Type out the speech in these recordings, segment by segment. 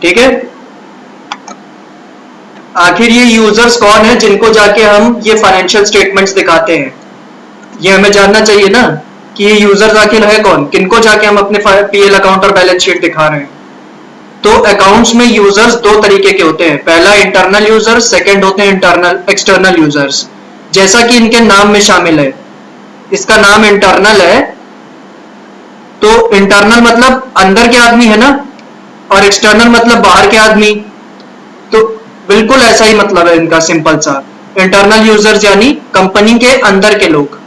ठीक है। आखिर ये यूजर्स कौन है जिनको जाके हम ये फाइनेंशियल स्टेटमेंट्स दिखाते हैं, ये हमें जानना चाहिए ना कि ये यूजर्स आखिर है कौन, किनको जाके हम अपने पीएल अकाउंट और बैलेंस शीट दिखा रहे हैं। तो अकाउंट्स में यूजर्स दो तरीके के होते हैं, पहला इंटरनल यूजर्स, सेकंड होते हैं इंटरनल एक्सटर्नल यूजर्स। जैसा कि इनके नाम में शामिल है, इसका नाम इंटरनल है, तो इंटरनल मतलब अंदर के आदमी है ना, और एक्सटर्नल मतलब बाहर के आदमी। तो बिल्कुल ऐसा ही मतलब है इनका, सिंपल सा। इंटरनल यूजर्स यानी कंपनी के अंदर के लोग।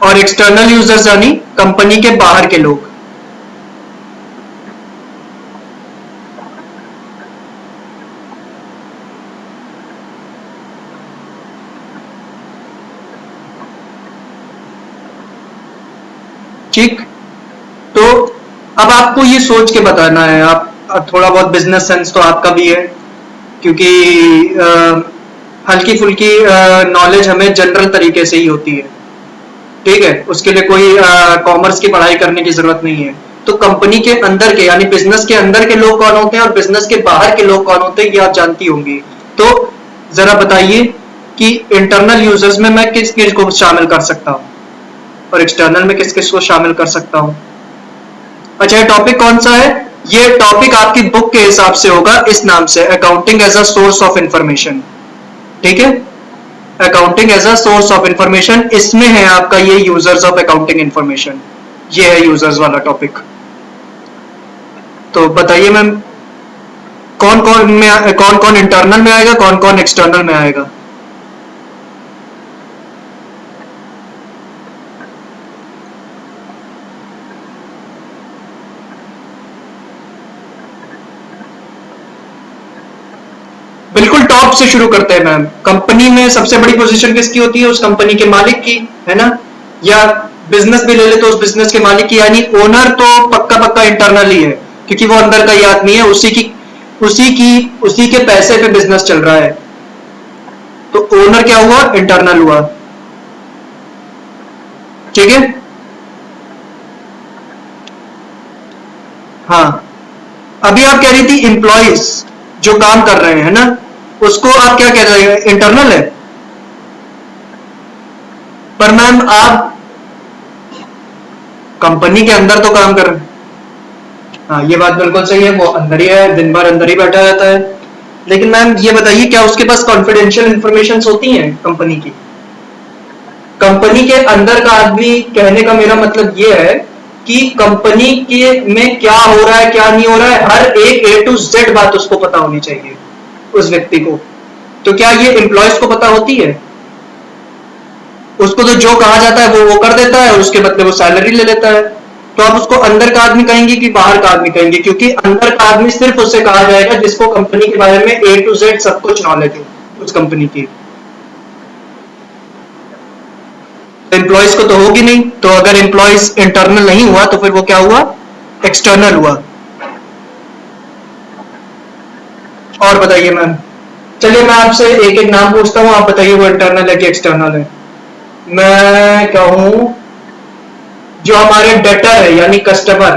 और एक्सटर्नल यूजर्स यानी कंपनी के बाहर के लोग। ठीक, तो अब आपको ये सोच के बताना है, आप थोड़ा बहुत बिजनेस सेंस तो आपका भी है, क्योंकि हल्की फुल्की नॉलेज हमें जनरल तरीके से ही होती है। ठीक है, उसके लिए कोई कॉमर्स की पढ़ाई करने की जरूरत नहीं है। तो कंपनी के अंदर के यानी बिजनेस के अंदर के लोग कौन होते हैं और बिजनेस के बाहर के लोग कौन होते हैं, ये आप जानती होंगी। तो जरा बताइए कि इंटरनल यूजर्स में मैं किस किस को शामिल कर सकता हूँ और एक्सटर्नल में किस किस को शामिल कर सकता हूँ। अच्छा, ये टॉपिक कौन सा है? ये टॉपिक आपकी बुक के हिसाब से होगा इस नाम से, accounting as a source of information. ठीक है, accounting as a source of information, इसमें है आपका ये यूजर्स ऑफ अकाउंटिंग इंफॉर्मेशन, ये है यूजर्स वाला टॉपिक। तो बताइए मैम, कौन कौन इंटरनल में आएगा, कौन कौन एक्सटर्नल में आएगा? बिल्कुल टॉप से शुरू करते हैं मैम। कंपनी में सबसे बड़ी पोजीशन किसकी होती है? उस कंपनी के मालिक की, है ना? या बिजनेस भी ले ले तो उस बिजनेस के मालिक की, यानी ओनर तो पक्का पक्का इंटरनल ही है, क्योंकि वो अंदर का ही आदमी है, उसी के पैसे पे बिजनेस चल रहा है। तो ओनर क्या हुआ? इंटरनल हुआ। ठीक है, हाँ। अभी आप कह रही थी इंप्लॉइज जो काम कर रहे हैं ना, उसको आप क्या कह रहे हैं? इंटरनल है। पर मैम आप कंपनी के अंदर तो काम कर रहे हैं। हाँ, ये बात बिल्कुल सही है, वो अंदर ही है, दिन भर अंदर ही बैठा रहता है। लेकिन मैम ये बताइए, क्या उसके पास कॉन्फिडेंशियल इंफॉर्मेशन होती हैं कंपनी की? कंपनी के अंदर का आदमी, कहने का मेरा मतलब ये है कि कंपनी के में क्या हो रहा है क्या नहीं हो रहा है, हर एक ए टू जेड बात उसको पता होनी चाहिए, उस व्यक्ति को। तो क्या ये एम्प्लॉयज को पता होती है? उसको तो जो कहा जाता है वो कर देता है और उसके बदले वो सैलरी ले लेता है। तो आप उसको अंदर का आदमी कहेंगे कि बाहर का आदमी कहेंगे? क्योंकि अंदर का आदमी सिर्फ उससे कहा जाएगा जिसको कंपनी के बारे में ए टू जेड सब कुछ नॉलेज हो उस कंपनी की। एम्प्लॉयज को तो होगी नहीं, तो अगर एम्प्लॉयज इंटरनल नहीं हुआ तो फिर वो क्या हुआ? एक्सटर्नल हुआ। और बताइए मैम, चलिए मैं आपसे एक एक नाम पूछता हूँ, आप बताइए वो इंटरनल है कि एक्सटर्नल है। मैं कहूँ, जो हमारे डेटर है यानी कस्टमर,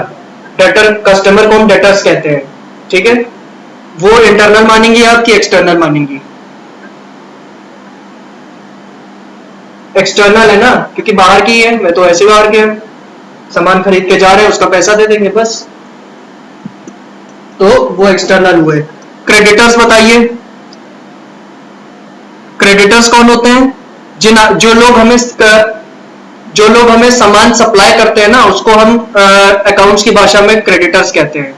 डेटर, कस्टमर को हम डेटर्स कहते हैं, ठीक है, वो इंटरनल मानेंगी आप कि एक्सटर्नल मानेंगी? एक्सटर्नल है ना, क्योंकि बाहर की है, मैं तो ऐसे बाहर के हैं, सामान खरीद के जा रहे हैं, उसका पैसा दे देंगे बस। तो वो एक्सटर्नल हुए। क्रेडिटर्स बताइए, क्रेडिटर्स कौन होते हैं? जिन जो लोग हमें सामान सप्लाई करते हैं ना, उसको हम अकाउंट्स की भाषा में क्रेडिटर्स कहते हैं।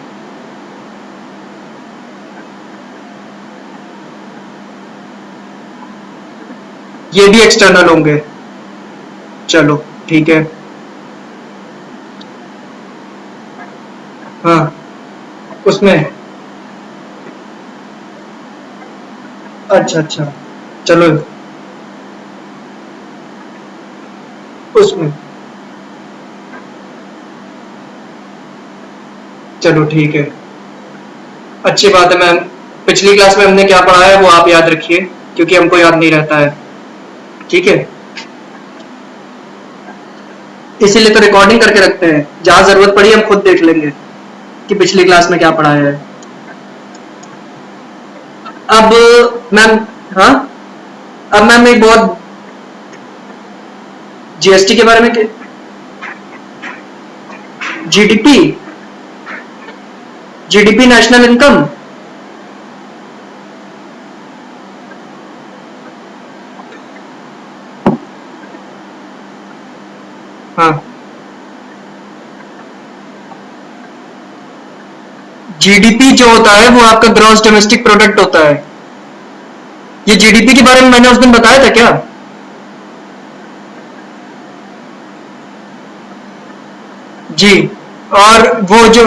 ये भी एक्सटर्नल होंगे। चलो ठीक है। हाँ, उसमें, अच्छा अच्छा, चलो उसमें, चलो ठीक है। अच्छी बात है मैम। पिछली क्लास में हमने क्या पढ़ा है वो आप याद रखिए, क्योंकि हमको याद नहीं रहता है। ठीक है, इसीलिए तो रिकॉर्डिंग करके रखते हैं, जहां जरूरत पड़ी हम खुद देख लेंगे कि पिछली क्लास में क्या पढ़ाया है। अब मैम, हाँ, अब मैम एक बहुत जीएसटी के बारे में, जीडीपी, जीडीपी नेशनल इनकम। हाँ, जीडीपी जो होता है वो आपका ग्रॉस डोमेस्टिक प्रोडक्ट होता है। ये जीडीपी के बारे में मैंने उस दिन बताया था क्या? जी, और वो जो,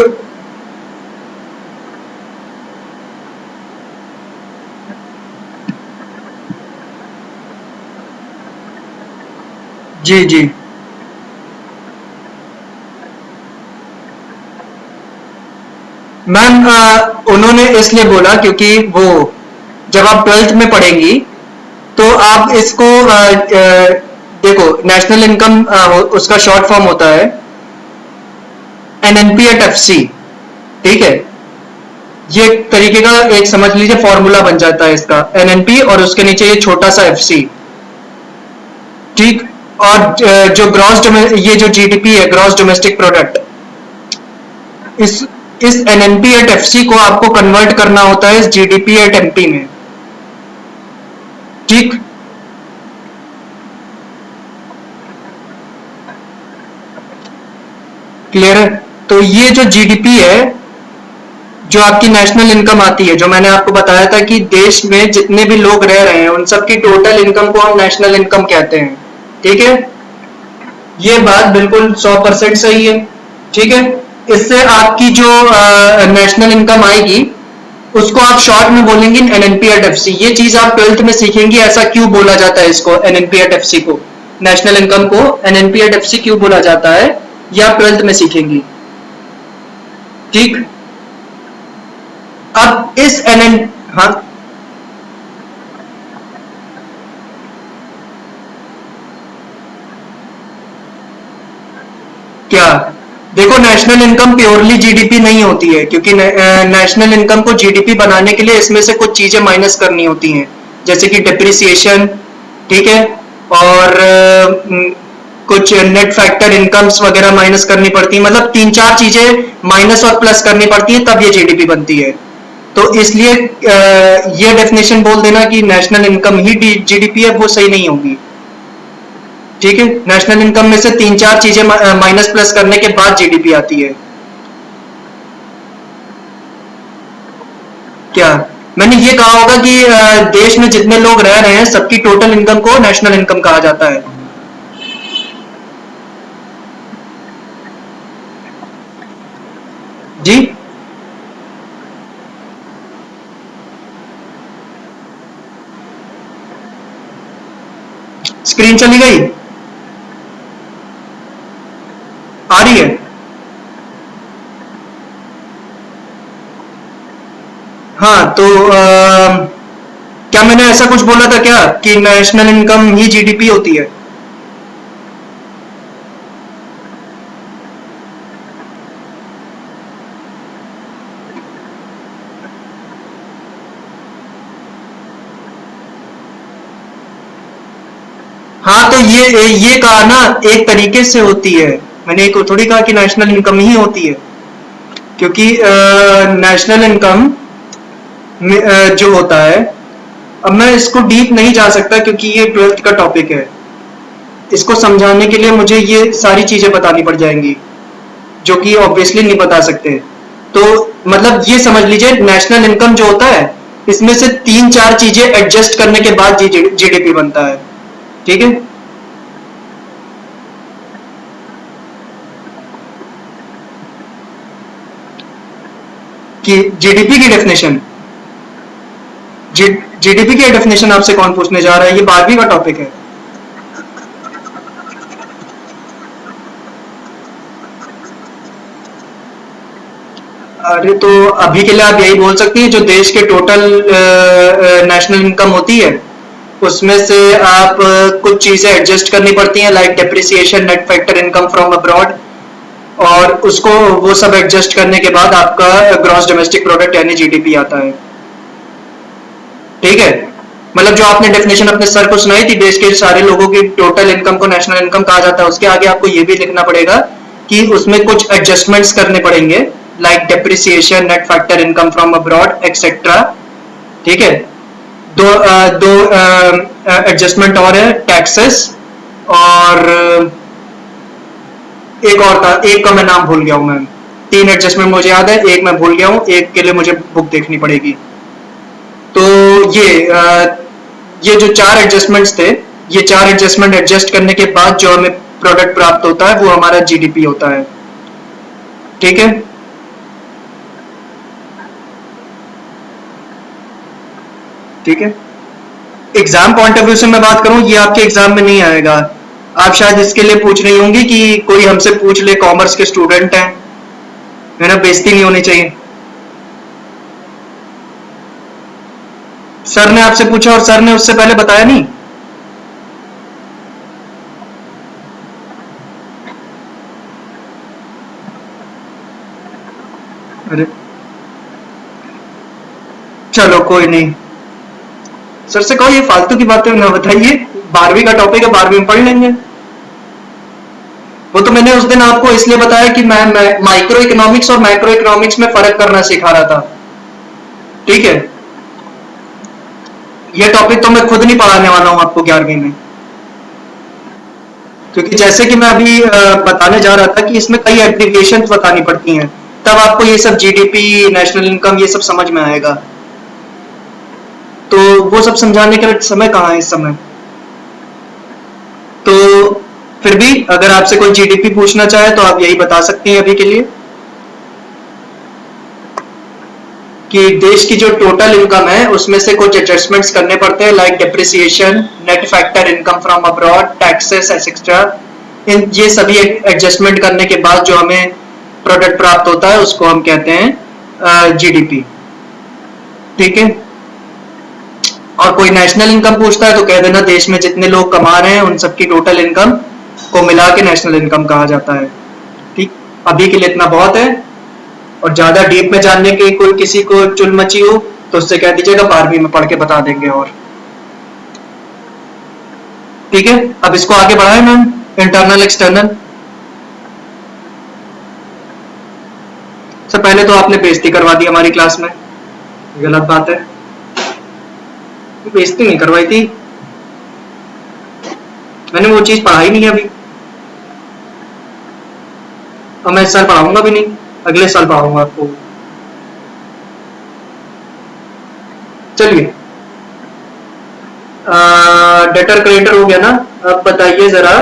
जी जी, मैम उन्होंने इसलिए बोला क्योंकि वो, जब आप ट्वेल्थ में पढ़ेंगी तो आप इसको देखो, नेशनल इनकम उसका शॉर्ट फॉर्म होता है एनएनपी एट एफसी। ठीक है, ये एक तरीके का, एक समझ लीजिए फॉर्मूला बन जाता है इसका, एनएनपी और उसके नीचे ये छोटा सा एफसी। ठीक, और जो ये जो जीडीपी है, ग्रॉस डोमेस्टिक प्रोडक्ट, इस इस एनएनपी एट एफसी को आपको कन्वर्ट करना होता है इस जीडीपी एट एमपी में। ठीक, क्लियर है? तो ये जो जीडीपी है, जो आपकी नेशनल इनकम आती है, जो मैंने आपको बताया था कि देश में जितने भी लोग रह रहे हैं उन सबकी टोटल इनकम को हम नेशनल इनकम कहते हैं। ठीक है, ये बात बिल्कुल 100% सही है। ठीक है, इससे आपकी जो नेशनल इनकम आएगी उसको आप शॉर्ट में बोलेंगे एनएनपी एट एफसी। ये चीज आप ट्वेल्थ में सीखेंगे, ऐसा क्यों बोला जाता है इसको, एनएनपी एट एफसी को, नेशनल इनकम को एनएनपी एट एफसी क्यों बोला जाता है, ये आप ट्वेल्थ में सीखेंगी। ठीक, अब इस एनएन, हाँ, क्या, देखो नेशनल इनकम प्योरली जीडीपी नहीं होती है, क्योंकि नेशनल इनकम को जीडीपी बनाने के लिए इसमें से कुछ चीजें माइनस करनी होती हैं, जैसे कि डिप्रिसिएशन। ठीक है, और कुछ नेट फैक्टर इनकम्स वगैरह माइनस करनी पड़ती है, मतलब तीन चार चीजें माइनस और प्लस करनी पड़ती है, तब ये जीडीपी बनती है। तो इसलिए ये डेफिनेशन बोल देना कि नेशनल इनकम ही जीडीपी है, वो सही नहीं होगी। ठीक है, नेशनल इनकम में से तीन चार चीजें माइनस प्लस करने के बाद जीडीपी आती है। क्या, मैंने ये कहा होगा कि देश में जितने लोग रह रहे हैं सबकी टोटल इनकम को नेशनल इनकम कहा जाता है। जी, स्क्रीन चली गई, आ रही है? हाँ, तो क्या मैंने ऐसा कुछ बोला था क्या कि नेशनल इनकम ही जीडीपी होती है? हाँ, तो ये कहा ना, एक तरीके से होती है। मैंने एक थोड़ी कहा कि नेशनल इनकम ही होती है, क्योंकि नेशनल इनकम जो होता है, अब मैं इसको डीप नहीं जा सकता क्योंकि ये ट्वेल्थ का टॉपिक है। इसको समझाने के लिए मुझे ये सारी चीजें बतानी पड़ जाएंगी, जो कि ऑब्वियसली नहीं बता सकते। तो मतलब ये समझ लीजिए, नेशनल इनकम जो होता है, इसमें से तीन चार चीजें एडजस्ट करने के बाद जीडीपी बनता है। ठीक है, कि जीडीपी की डेफिनेशन, जीडीपी की डेफिनेशन आपसे कौन पूछने जा रहा है? ये 12वीं का टॉपिक है। अरे तो अभी के लिए आप यही बोल सकती हैं जो देश के टोटल नेशनल इनकम होती है उसमें से आप कुछ चीजें एडजस्ट करनी पड़ती हैं like depreciation, net factor income from abroad, और उसको वो सब एडजस्ट करने के बाद आपका ग्रॉस डोमेस्टिक प्रोडक्ट यानी जीडीपी आता है। ठीक है, मतलब जो आपने डेफिनेशन अपने सर को सुनाई थी देश के सारे लोगों की टोटल इनकम को नेशनल इनकम कहा जाता है, उसके आगे आपको ये भी लिखना पड़ेगा कि उसमें कुछ एडजस्टमेंट्स करने पड़ेंगे like depreciation, net factor income from abroad etcetera. ठीक है, दो एडजस्टमेंट और है, टैक्सेस और एक और था, एक का मैं नाम भूल गया हूं। मैं तीन एडजस्टमेंट मुझे याद है, एक मैं भूल गया हूं, एक के लिए मुझे बुक देखनी पड़ेगी। तो ये जो चार एडजस्टमेंट्स थे, ये चार एडजस्टमेंट एडजस्ट करने के बाद जो हमें प्रोडक्ट प्राप्त होता है वो हमारा जीडीपी होता है। ठीक है, ठीक है। एग्जाम पॉइंट ऑफ व्यू से मैं बात करूं, ये आपके एग्जाम में नहीं आएगा। आप शायद इसके लिए पूछ रही होंगी कि कोई हमसे पूछ ले, कॉमर्स के स्टूडेंट हैं, है ना, बेइज्जती नहीं होनी चाहिए। सर ने आपसे पूछा और सर ने उससे पहले बताया नहीं? अरे चलो कोई नहीं, सर से कहो ये फालतू की बातें ना बताइए, 12वीं का टॉपिक है, 12वीं में पढ़ लेंगे। वो तो मैंने उस दिन आपको इसलिए बताया कि मैं माइक्रो इकोनॉमिक्स और मैक्रो इकोनॉमिक्स में फर्क करना सिखा रहा था। ठीक है, ये टॉपिक तो मैं खुद नहीं पढ़ाने वाला हूं आपको 11वीं में, क्योंकि जैसे कि मैं अभी बताने जा रहा था कि इसमें कई एग्रीगेशन बतानी पड़ती हैं, तब आपको ये सब जीडीपी, नेशनल इनकम ये सब समझ में आएगा। तो वो सब समझाने के लिए समय कहाँ है इस समय। तो फिर भी अगर आपसे कोई जीडीपी पूछना चाहे तो आप यही बता सकती हैं अभी के लिए कि देश की जो टोटल इनकम है उसमें से कुछ एडजस्टमेंट्स करने पड़ते हैं like depreciation, net factor income from abroad, taxes etcetera. इन ये सभी एडजस्टमेंट करने के बाद जो हमें प्रोडक्ट प्राप्त होता है उसको हम कहते हैं जीडीपी। ठीक है, और कोई नेशनल इनकम पूछता है तो कह देना देश में जितने लोग कमा रहे हैं उन सबकी टोटल इनकम को मिला के नेशनल इनकम कहा जाता है। ठीक, अभी के लिए इतना बहुत है, और ज्यादा डीप में जानने की कोई किसी को चुल मची हो तो उससे कह दीजिएगा 12वीं में पढ़ के बता देंगे। और ठीक है, अब इसको आगे बढ़ाएं मैम, इंटरनल एक्सटर्नल। सबसे पहले तो आपने बेइज्जती करवा दी हमारी क्लास में, गलत बात है, बेइज्जती नहीं करवाई थी, मैंने वो चीज पढ़ाई नहीं है अभी, और मैं इस साल पढ़ाऊंगा भी नहीं, अगले साल पढ़ाऊंगा आपको। चलिए, डेटर क्रेडिटर हो गया ना। अब बताइए जरा,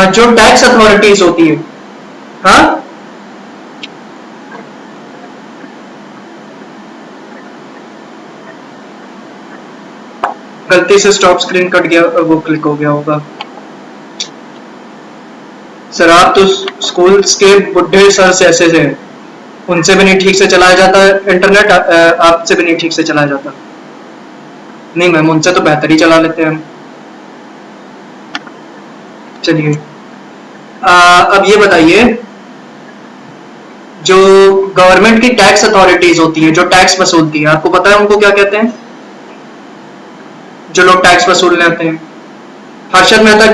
जो टैक्स अथॉरिटीज होती है, हाँ गलती से स्टॉप स्क्रीन कट गया, वो क्लिक हो गया होगा। सर आप तो स्कूल्स के बुढ़े सर से ऐसे से, उनसे भी नहीं ठीक से चलाया जाता इंटरनेट, आपसे भी नहीं ठीक से चलाया जाता। नहीं मैम, उनसे तो बेहतर ही चला लेते हैं हम। चलिए, अब ये बताइए, जो गवर्नमेंट की टैक्स अथॉरिटीज होती है, जो टैक्स वसूलती है, आपको पता है उनको क्या कहते हैं? जो लोग टैक्स वसूल लेते हैं। हर्षद मेहता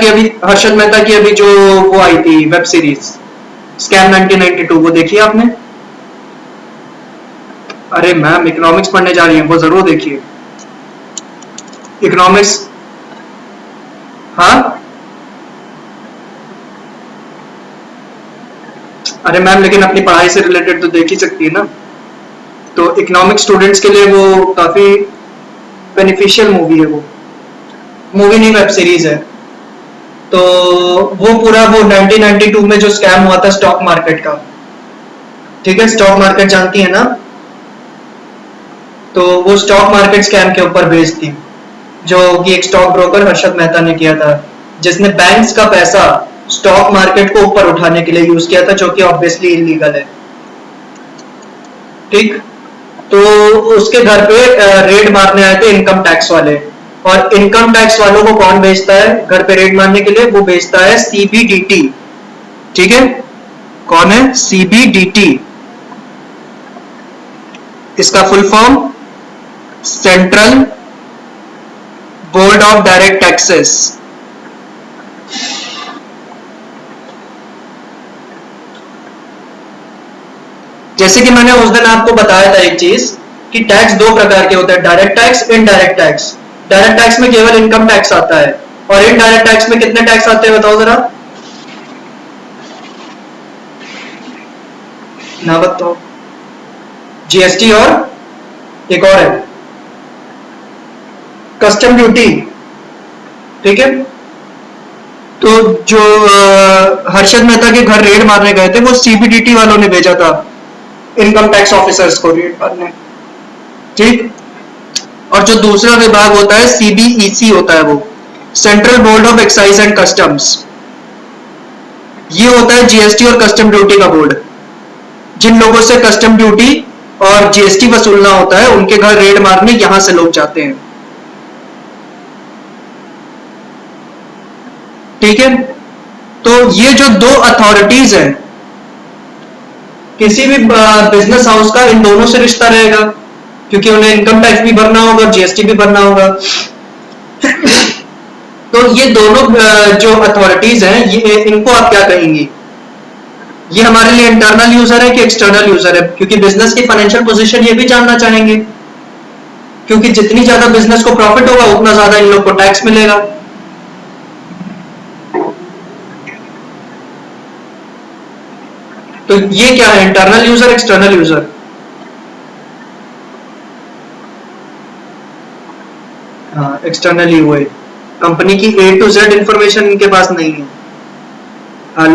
की अभी जो वो आई थी वेब सीरीज स्कैम 1992, वो देखी आपने? अरे मैम इकोनॉमिक्स पढ़ने जा रही है, वो जरूर देखिए इकोनॉमिक्स। हाँ अरे मैम, लेकिन अपनी पढ़ाई से रिलेटेड तो देख ही सकती है ना। तो इकोनॉमिक्स स्टूडेंट्स के लिए वो काफी बेनिफिशियल मूवी है, वो मूवी नहीं वेब सीरीज है। तो वो पूरा वो 1992 में जो स्कैम हुआ था स्टॉक मार्केट का, ठीक है, स्टॉक मार्केट जानती है ना, तो वो स्टॉक मार्केट स्कैम के ऊपर बेस्ड थी, जो कि एक स्टॉक ब्रोकर हर्षद मेहता ने किया था, जिसने बैंक्स का पैसा स्टॉक मार्केट को ऊपर उठाने के लिए यूज किया था, जो कि ऑब्वियसली इलीगल है। ठीक। तो उसके घर पे रेड मारने आए थे इनकम टैक्स वाले, और इनकम टैक्स वालों को कौन भेजता है घर पे रेड मारने के लिए? वो भेजता है सीबीडीटी। ठीक है, कौन है? सीबीडीटी। इसका full form central board of direct taxes. जैसे कि मैंने उस दिन आपको बताया था एक चीज कि टैक्स दो प्रकार के होते हैं, direct tax, indirect tax. Direct tax में केवल इनकम टैक्स आता है, और इनडायरेक्ट टैक्स में कितने टैक्स आते हैं बताओ जरा, ना बताओ। जीएसटी और एक और है कस्टम ड्यूटी। ठीक है, तो जो हर्षद मेहता के घर रेड मारने गए थे वो सीबीडीटी वालों ने भेजा था इनकम टैक्स ऑफिसर्स को रेड मारने। ठीक। और जो दूसरा विभाग होता है सीबीईसी होता है, वो central board of excise and customs. ये होता है जीएसटी और कस्टम ड्यूटी का बोर्ड। जिन लोगों से कस्टम ड्यूटी और जीएसटी वसूलना होता है उनके घर रेड मारने यहां से लोग जाते हैं। ठीक है, तो ये जो दो अथॉरिटीज हैं, किसी भी बिजनेस हाउस का इन दोनों से रिश्ता रहेगा, क्योंकि उन्हें इनकम टैक्स भी भरना होगा, जीएसटी भी भरना होगा। तो ये दोनों जो अथॉरिटीज हैं, ये इनको आप क्या कहेंगी? ये हमारे लिए इंटरनल यूजर है कि एक्सटर्नल यूजर है? क्योंकि बिजनेस की फाइनेंशियल पोजीशन ये भी जानना चाहेंगे, क्योंकि जितनी ज्यादा बिजनेस को प्रॉफिट होगा उतना ज्यादा इन लोग को टैक्स मिलेगा। तो ये क्या है, इंटरनल यूजर, एक्सटर्नल यूजर? हाँ, एक्सटर्नल ही हुए। कंपनी की ए टू जेड इंफॉर्मेशन इनके पास नहीं है। हाँ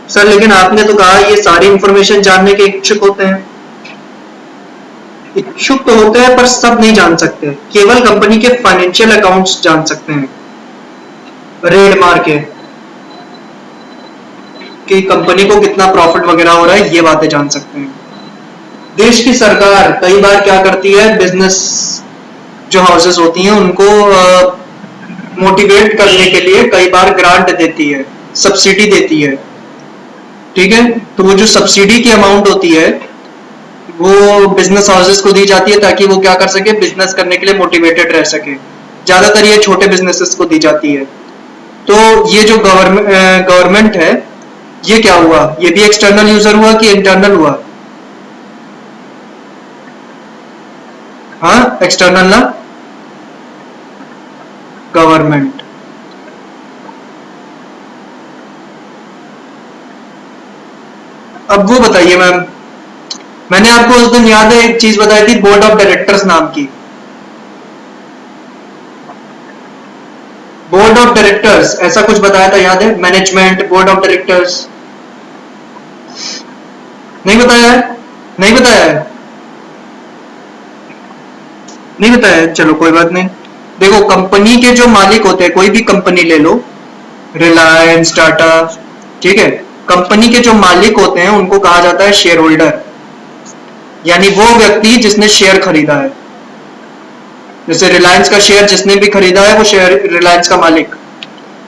सर, लेकिन आपने तो कहा ये सारी इंफॉर्मेशन जानने के इच्छुक होते हैं। इच्छुक तो होते हैं पर सब नहीं जान सकते, केवल कंपनी के फाइनेंशियल अकाउंट्स जान सकते हैं रेड मार के, कि कंपनी को कितना प्रॉफिट वगैरह हो रहा है, ये बातें जान सकते हैं। देश की सरकार कई बार क्या करती है, बिजनेस जो हाउसेस होती हैं उनको मोटिवेट करने के लिए कई बार ग्रांट देती है, सब्सिडी देती है। ठीक है, तो वो जो सब्सिडी की अमाउंट होती है वो बिजनेस हाउसेस को दी जाती है ताकि वो क्या कर सके, बिजनेस करने के लिए मोटिवेटेड रह सके। ज्यादातर ये छोटे बिजनेसेस को दी जाती है। तो ये जो गवर्नमेंट है, ये क्या हुआ, ये भी एक्सटर्नल यूजर हुआ कि इंटरनल हुआ? हाँ, एक्सटर्नल ना, गवर्नमेंट। अब वो बताइए मैम, मैंने आपको उस दिन याद है एक चीज बताई थी, बोर्ड ऑफ डायरेक्टर्स नाम की। बोर्ड ऑफ डायरेक्टर्स ऐसा कुछ बताया था, याद है? Management, board of directors. नहीं बताया है? नहीं बताया है? नहीं बताया है, चलो कोई बात नहीं। देखो, कंपनी के जो मालिक होते हैं, कोई भी कंपनी ले लो, रिलायंस, टाटा, ठीक है, कंपनी के जो मालिक होते हैं उनको कहा जाता है शेयर होल्डर, यानी वो व्यक्ति जिसने शेयर खरीदा है। जैसे रिलायंस का शेयर जिसने भी खरीदा है वो शेयर रिलायंस का मालिक,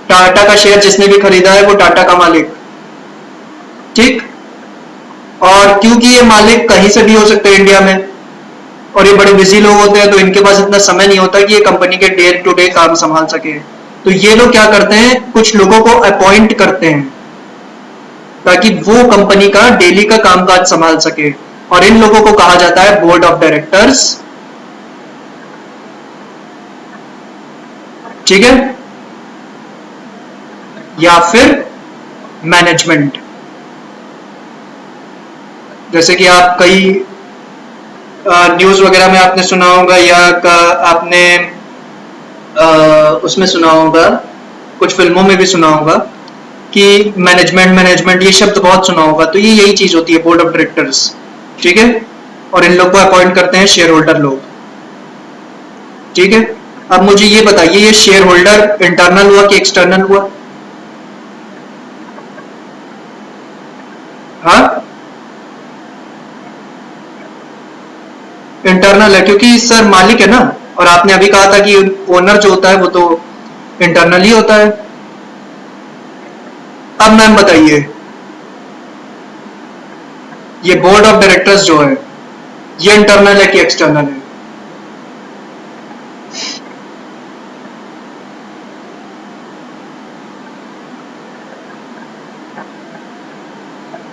टाटा का शेयर जिसने भी खरीदा है वो टाटा का मालिक। ठीक। और क्योंकि ये मालिक कहीं से भी हो सकते हैं इंडिया में, और ये बड़े बिजी लोग होते हैं, तो इनके पास इतना समय नहीं होता कि ये कंपनी के डे टू डे काम संभाल सके। तो ये लोग क्या करते हैं, कुछ लोगों को अपॉइंट करते हैं ताकि वो कंपनी का डेली का कामकाज संभाल सके, और इन लोगों को कहा जाता है बोर्ड ऑफ डायरेक्टर्स। ठीक है, या फिर मैनेजमेंट। जैसे कि आप कई न्यूज वगैरह में आपने सुना होगा, या आपने उसमें सुना होगा, कुछ फिल्मों में भी सुना होगा कि मैनेजमेंट मैनेजमेंट ये शब्द बहुत सुना होगा। तो ये यही चीज होती है, बोर्ड ऑफ डायरेक्टर्स। ठीक है, और इन लोग को अपॉइंट करते हैं शेयर होल्डर लोग। ठीक है, अब मुझे ये बताइए, ये शेयर होल्डर इंटरनल हुआ कि एक्सटर्नल हुआ? हाँ, इंटरनल है क्योंकि सर मालिक है ना, और आपने अभी कहा था कि ओनर जो होता है वो तो इंटरनल ही होता है। अब मैम बताइए, ये बोर्ड ऑफ डायरेक्टर्स जो है ये इंटरनल है कि एक्सटर्नल है?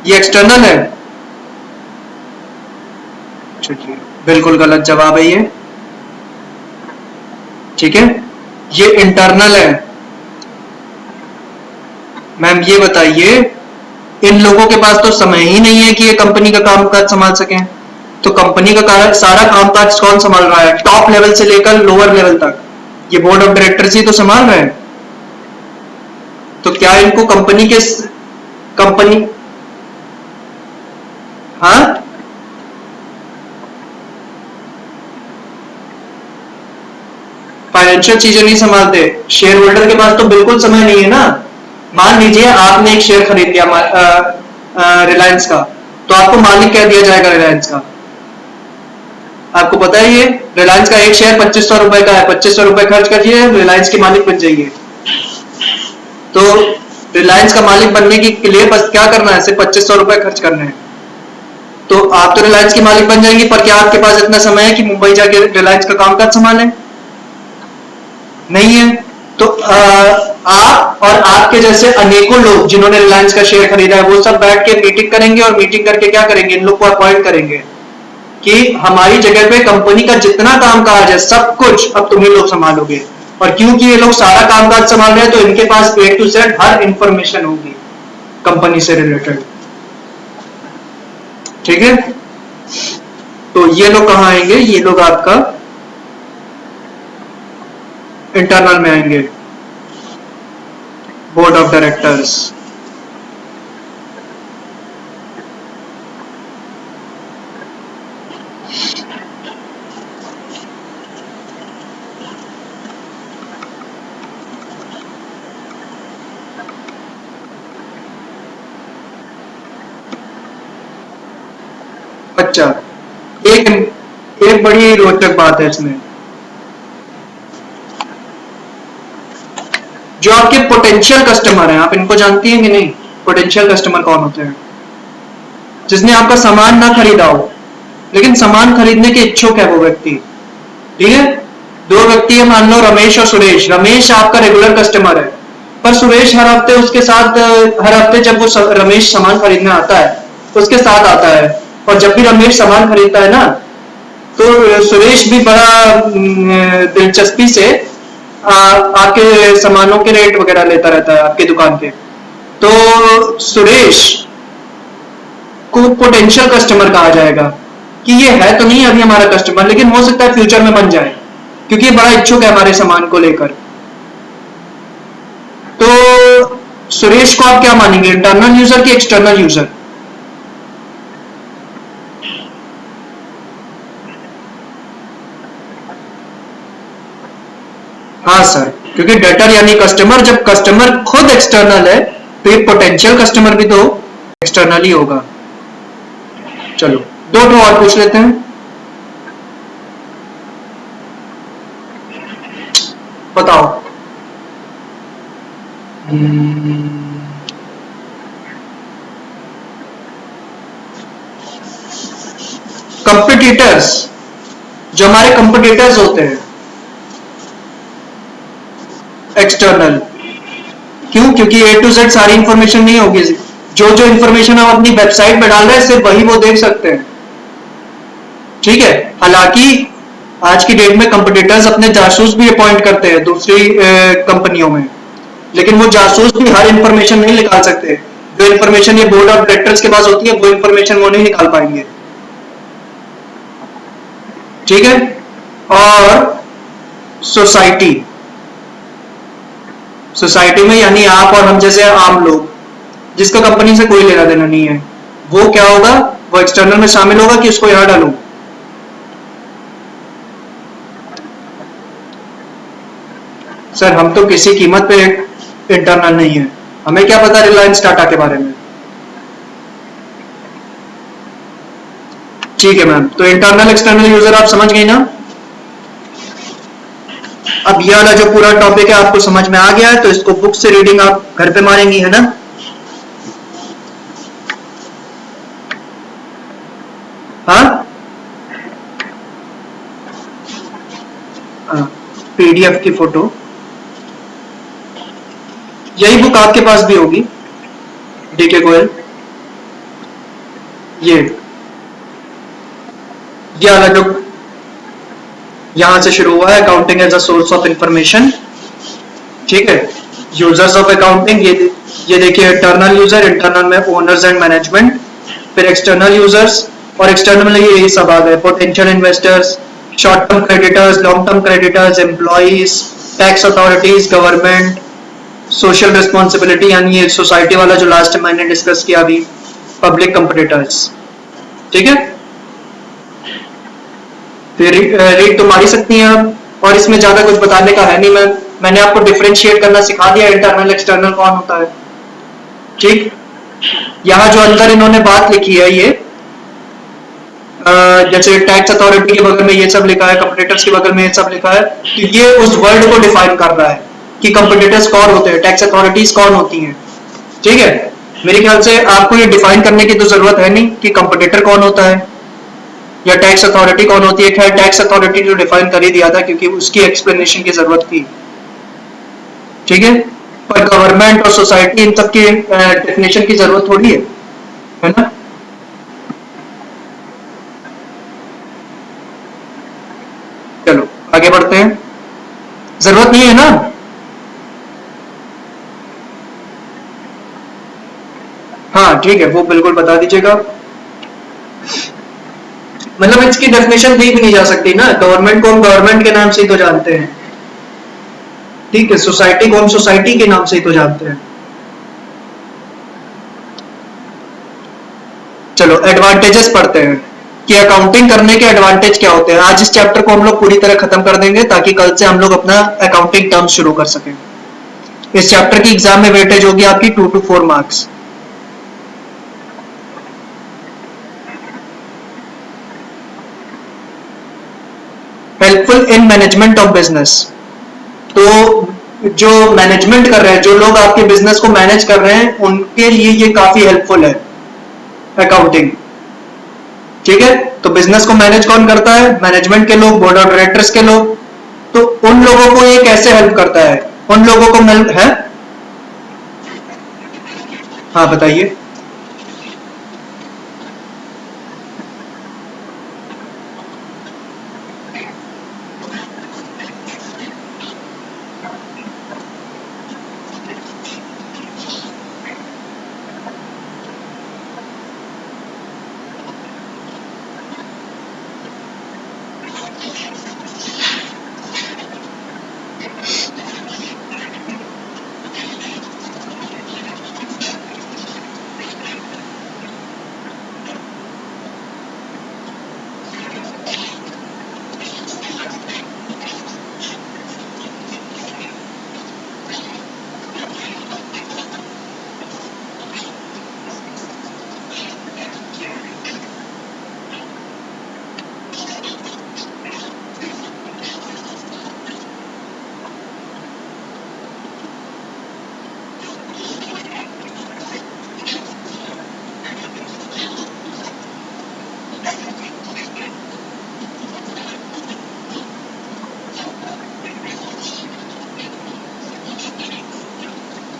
ये एक्सटर्नल है। चलिए, बिल्कुल गलत जवाब है ये। ठीक है, ये इंटरनल है। मैम ये बताइए, इन लोगों के पास तो समय ही नहीं है कि ये कंपनी का कामकाज संभाल सकें, तो कंपनी का सारा कामकाज कौन संभाल रहा है, टॉप लेवल से लेकर लोअर लेवल तक? ये बोर्ड ऑफ डायरेक्टर्स ही तो संभाल रहे हैं। तो क्या इनको कंपनी, हाँ, फाइनेंशियल चीजें नहीं संभालते? शेयर होल्डर के पास तो बिल्कुल समय नहीं है ना। मान लीजिए आपने एक शेयर खरीद लिया रिलायंस का, तो आपको मालिक कह दिया जाएगा रिलायंस का। आपको पता है ये रिलायंस का एक शेयर 2500 रुपए का है, 2500 रुपए खर्च करिए, रिलायंस के मालिक बन जाइए। तो रिलायंस का मालिक बनने के लिए बस क्या करना है, सिर्फ 2500 रुपए खर्च करने हैं। तो आप तो रिलायंस के मालिक बन जाएंगे, पर क्या आपके पास इतना समय है कि मुंबई जाके रिलायंस का कामकाज संभालें? नहीं है। तो आप और आपके जैसे अनेकों लोग जिन्होंने रिलायंस का शेयर खरीदा है, वो सब बैठ के मीटिंग करेंगे, और मीटिंग करके क्या करेंगे, इन लोग को अपॉइंट करेंगे कि हमारी जगह पे कंपनी का जितना कामकाज है सब कुछ अब तुम ही लोग संभालोगे। और क्योंकि ये लोग सारा कामकाज संभाल रहे हैं, तो इनके पास A to Z her information होगी कंपनी से रिलेटेड। ठीक है, तो ये लोग कहां आएंगे, ये लोग आपका इंटरनल में आएंगे, बोर्ड ऑफ डायरेक्टर्स। अच्छा, एक एक बड़ी रोचक बात है इसमें, जो आपके पोटेंशियल कस्टमर हैं, आप इनको जानती हैं कि नहीं? पोटेंशियल कस्टमर कौन होते हैं? जिसने आपका सामान ना खरीदा हो लेकिन सामान खरीदने के इच्छुक है वो व्यक्ति। ठीक है, दो व्यक्ति है, मान लो रमेश और सुरेश। रमेश आपका रेगुलर कस्टमर है, पर सुरेश हर हफ्ते उसके साथ, हर हफ्ते जब वो रमेश सामान खरीदने आता है उसके साथ आता है, और जब भी रमेश सामान खरीदता है ना, तो सुरेश भी बड़ा दिलचस्पी से आपके सामानों के रेट वगैरह लेता रहता है आपकी दुकान के। तो सुरेश को पोटेंशियल कस्टमर कहा जाएगा कि ये है तो नहीं अभी हमारा कस्टमर, लेकिन हो सकता है फ्यूचर में बन जाए, क्योंकि ये बड़ा इच्छुक है हमारे सामान को लेकर। तो सुरेश को आप क्या मानेंगे, इंटरनल यूजर कि एक्सटर्नल यूजर? हाँ सर, क्योंकि डेटर यानी कस्टमर, जब कस्टमर खुद एक्सटर्नल है तो ये पोटेंशियल कस्टमर भी तो एक्सटर्नल ही होगा। चलो, दो तो और पूछ लेते हैं, बताओ। कंपिटिटर्स, जो हमारे कंपिटिटर्स होते हैं एक्सटर्नल, क्यों? क्योंकि A to Z सारी इंफॉर्मेशन नहीं होगी, जो जो इंफॉर्मेशन हम अपनी वेबसाइट पे डाल रहे हैं सिर्फ वही वो देख सकते हैं। ठीक है, हालांकि आज की डेट में कंपटीटर्स अपने जासूस भी अपॉइंट करते हैं दूसरी कंपनियों में, लेकिन वो जासूस भी हर इंफॉर्मेशन नहीं निकाल सकते। जो इंफॉर्मेशन ये बोर्ड ऑफ डायरेक्टर्स के पास होती है वो इंफॉर्मेशन वो नहीं निकाल पाएंगे। ठीक है, और सोसाइटी, सोसाइटी में यानी आप और हम जैसे आम लोग, जिसका कंपनी से कोई लेना देना नहीं है, वो क्या होगा, वो एक्सटर्नल में शामिल होगा कि उसको यहां डालूं? सर हम तो किसी कीमत पे इंटरनल नहीं है, हमें क्या पता रिलायंस टाटा के बारे में। ठीक है मैम, तो इंटरनल एक्सटर्नल यूजर आप समझ गई ना। अब ये वाला जो पूरा टॉपिक है आपको समझ में आ गया है, तो इसको बुक से रीडिंग आप घर पे मारेंगी, है ना। हाँ, पीडीएफ की फोटो, यही बुक आपके पास भी होगी, डीके गोयल। ये वाला जो यहां से शुरू हुआ है, accounting as a source of information, ठीक है। यूजर्स ऑफ अकाउंटिंग, ये देखिए इंटरनल यूजर, इंटरनल में ओनर्स एंड मैनेजमेंट, फिर एक्सटर्नल यूजर्स, और एक्सटर्नल में यही सब आ गए, potential investors, short term creditors, long term creditors, employees, tax authorities, government, social responsibility, यानी ये सोसाइटी वाला जो लास्ट में मैंने डिस्कस किया अभी, पब्लिक कंपटीटर्स, ठीक है। फिर रीड तो मार ही सकती हैं आप, और इसमें ज्यादा कुछ बताने का है नहीं। मैंने आपको डिफरेंशिएट करना सिखा दिया, इंटरनल एक्सटर्नल कौन होता है, ठीक। यहाँ जो अंदर इन्होंने बात लिखी है, ये जैसे टैक्स अथॉरिटी के बगल में ये सब लिखा है, कंपटीटर्स के बगल में ये सब लिखा है, तो ये उस वर्ड को डिफाइन कर रहा है कि कंपटीटर्स कौन होते हैं, टैक्स अथॉरिटीज कौन होती हैं, ठीक है। मेरे ख्याल से आपको ये डिफाइन करने की तो जरूरत है नहीं कि कंपटीटर कौन होता है या टैक्स अथॉरिटी कौन होती है। खैर, टैक्स अथॉरिटी तो डिफाइन कर ही दिया था क्योंकि उसकी एक्सप्लेनेशन की जरूरत थी, ठीक है। पर गवर्नमेंट और सोसाइटी, इन सब की डेफिनेशन की जरूरत थोड़ी है ना। चलो आगे बढ़ते हैं, जरूरत नहीं है ना। हाँ ठीक है, वो बिल्कुल बता दीजिएगा। मतलब इसकी डेफिनेशन दी भी नहीं जा सकती ना, गवर्नमेंट को हम गवर्नमेंट के नाम से ही तो जानते हैं, ठीक है। सोसाइटी को हम सोसाइटी के नाम से ही तो जानते हैं। चलो एडवांटेजेस पढ़ते हैं कि अकाउंटिंग करने के एडवांटेज क्या होते हैं। आज इस चैप्टर को हम लोग पूरी तरह खत्म कर देंगे ताकि कल से हम लोग अपना अकाउंटिंग टर्म शुरू कर सकें। इस चैप्टर की एग्जाम में वेटेज होगी आपकी 2 to 4 marks. Helpful in management of business, तो जो मैनेजमेंट कर रहे हैं, जो लोग आपके बिजनेस को मैनेज कर रहे हैं, उनके लिए ये काफी हेल्पफुल है अकाउंटिंग, ठीक है। तो बिजनेस को मैनेज कौन करता है, मैनेजमेंट के लोग, बोर्ड ऑफ डायरेक्टर्स के लोग। तो उन लोगों को ये कैसे हेल्प करता है, उन लोगों को हेल्प है। हाँ बताइए।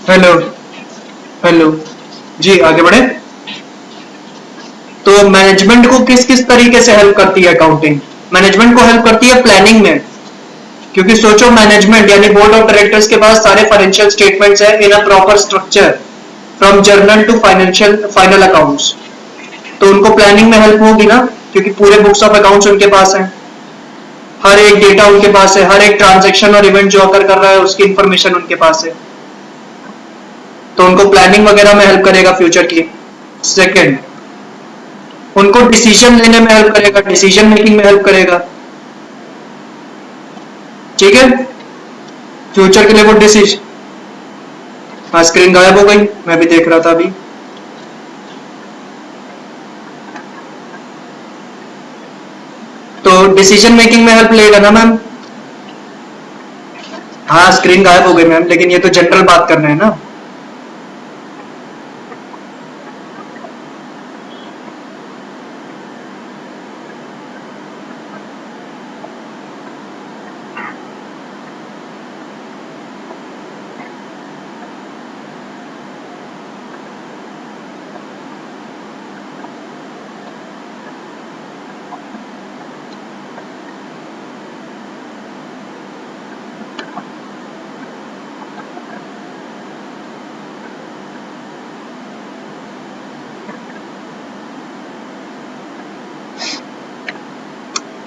हेलो, हेलो जी, आगे बढ़े। तो मैनेजमेंट को किस किस तरीके से हेल्प करती है अकाउंटिंग। मैनेजमेंट को हेल्प करती है प्लानिंग में, क्योंकि सोचो मैनेजमेंट यानी बोर्ड ऑफ डायरेक्टर्स के पास सारे फाइनेंशियल स्टेटमेंट्स है in a proper structure from journal to financial final accounts. तो उनको प्लानिंग में हेल्प होगी ना, क्योंकि पूरे बुक्स ऑफ अकाउंट्स उनके पास है, हर एक डेटा उनके पास है, हर एक ट्रांजेक्शन और इवेंट जो अकर कर रहा है उसकी इंफॉर्मेशन उनके पास है। तो उनको प्लानिंग वगैरह में हेल्प करेगा फ्यूचर की। सेकंड, उनको डिसीजन लेने में हेल्प करेगा, डिसीजन मेकिंग में हेल्प करेगा, ठीक है। फ्यूचर के लिए वो डिसीजन। हाँ स्क्रीन गायब हो गई, मैं भी देख रहा था अभी। तो डिसीजन मेकिंग में हेल्प लेगा ना मैम? हाँ स्क्रीन गायब हो गई मैम, लेकिन ये तो जनरल बात करना है ना।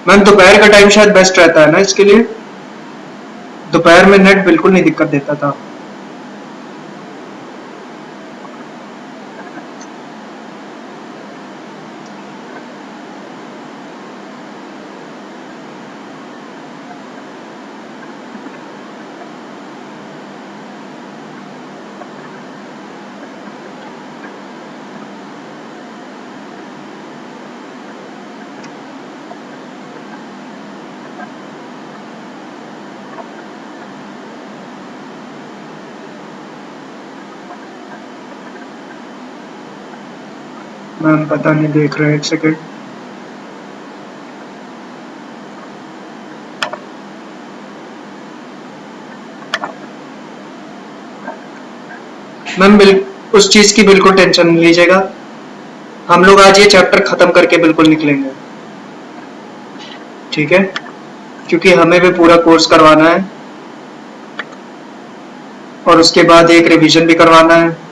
मैम दोपहर का टाइम शायद बेस्ट रहता है ना इसके लिए, दोपहर में नेट बिल्कुल नहीं दिक्कत देता था। मैम पता नहीं, देख रहे हैं, एक सेकेंड। मैम उस चीज की बिल्कुल टेंशन नहीं लीजिएगा, हम लोग आज ये चैप्टर खत्म करके बिल्कुल निकलेंगे, ठीक है? क्योंकि हमें भी पूरा कोर्स करवाना है और उसके बाद एक रिवीजन भी करवाना है।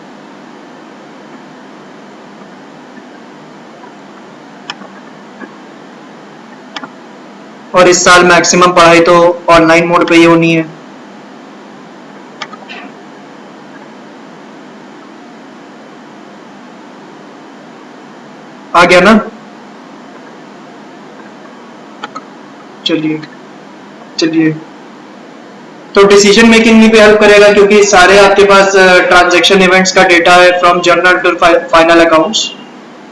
और इस साल मैक्सिमम पढ़ाई तो ऑनलाइन मोड पे ही होनी है। आ गया ना? चलिए चलिए, तो डिसीजन मेकिंग में भी हेल्प करेगा क्योंकि सारे आपके पास ट्रांजैक्शन इवेंट्स का डेटा है from journal to final accounts.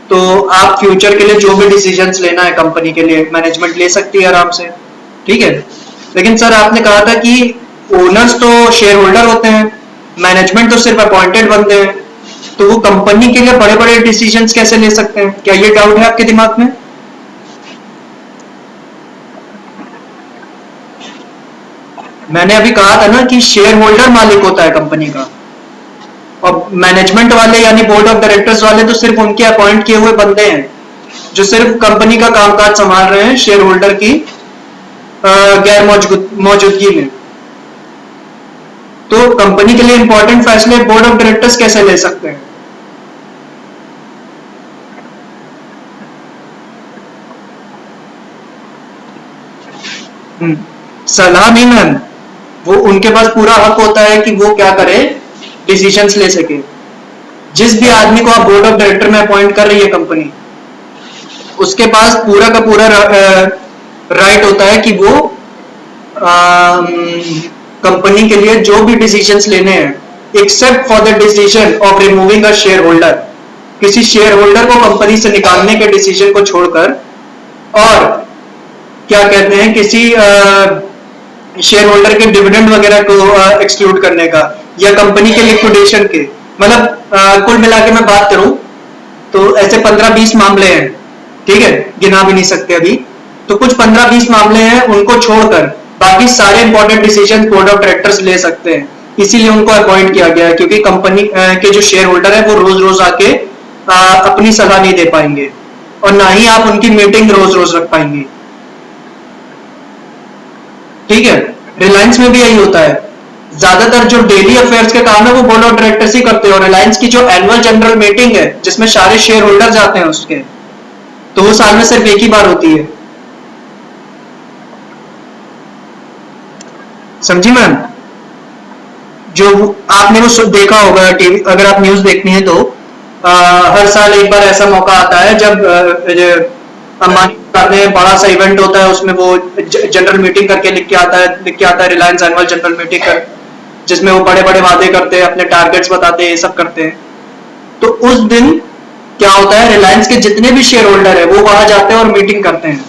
तो आप फ्यूचर के लिए जो भी डिसीजंस लेना है कंपनी के लिए, मैनेजमेंट ले सकती है आराम से, ठीक है? लेकिन सर आपने कहा था कि ओनर्स तो शेयर होल्डर होते हैं, मैनेजमेंट तो सिर्फ अपॉइंटेड बनते हैं, तो वो कंपनी के लिए बड़े बड़े डिसीजंस कैसे ले सकते हैं? क्या ये डाउट है आपके दिमाग में? मैंने अभी कहा था ना कि शेयर होल्डर मालिक होता है कंपनी का, और मैनेजमेंट वाले यानी बोर्ड ऑफ डायरेक्टर्स वाले तो सिर्फ उनके अपॉइंट किए हुए बंदे हैं जो सिर्फ कंपनी का कामकाज संभाल रहे हैं शेयर होल्डर की गैर मौजूदगी में। तो कंपनी के लिए इंपॉर्टेंट फैसले बोर्ड ऑफ डायरेक्टर्स कैसे ले सकते हैं? सलाह नहीं मैम, वो उनके पास पूरा हक होता है कि वो क्या करे, डिसीजंस ले सके। जिस भी आदमी को आप बोर्ड ऑफ डायरेक्टर में अपॉइंट कर रही है कंपनी, उसके पास पूरा का पूरा राइट होता है कि वो कंपनी के लिए जो भी डिसीजंस लेने हैं, except for the decision of removing a share holder, किसी शेयर होल्डर को कंपनी से निकालने के डिसीजन को छोड़कर, और क्या कहते हैं किसी शेयर होल्डर के डिविडेंड वगैरह को एक्सक्लूड करने का, या कंपनी के लिक्विडेशन के, मतलब कुल मिला के मैं बात करूं तो ऐसे 15-20 मामले हैं, ठीक है? गिना भी नहीं सकते अभी, तो कुछ 15-20 मामले हैं, उनको छोड़कर बाकी सारे important decision board of directors ले सकते हैं। इसीलिए उनको अपॉइंट किया गया है, क्योंकि कंपनी के जो शेयर होल्डर है वो रोज रोज आके अपनी सलाह नहीं दे पाएंगे, और ना ही आप उनकी मीटिंग रोज रोज रख पाएंगे, ठीक है? रिलायंस में भी यही होता है, ज्यादातर जो डेली अफेयर्स के काम है वो बोर्ड ऑफ डायरेक्टर्स ही करते हैं, और रिलायंस की जो एनुअल जनरल मीटिंग है जिसमें सारे शेयर होल्डर जाते हैं उसके, तो वो साल में सिर्फ एक ही बार होती है। समझी मैम? जो आपने वो देखा होगा टीवी, अगर आप न्यूज देखनी है तो हर साल एक बार ऐसा मौका आता है जब अंबानी में बड़ा सा इवेंट होता है, उसमें वो जनरल मीटिंग करके लिख के आता है रिलायंस एनुअल जनरल मीटिंग कर, जिसमें वो बड़े बड़े वादे करते हैं, अपने टारगेट्स बताते हैं, ये सब करते हैं। तो उस दिन क्या होता है, रिलायंस के जितने भी शेयर होल्डर है वो वहां जाते हैं और मीटिंग करते हैं,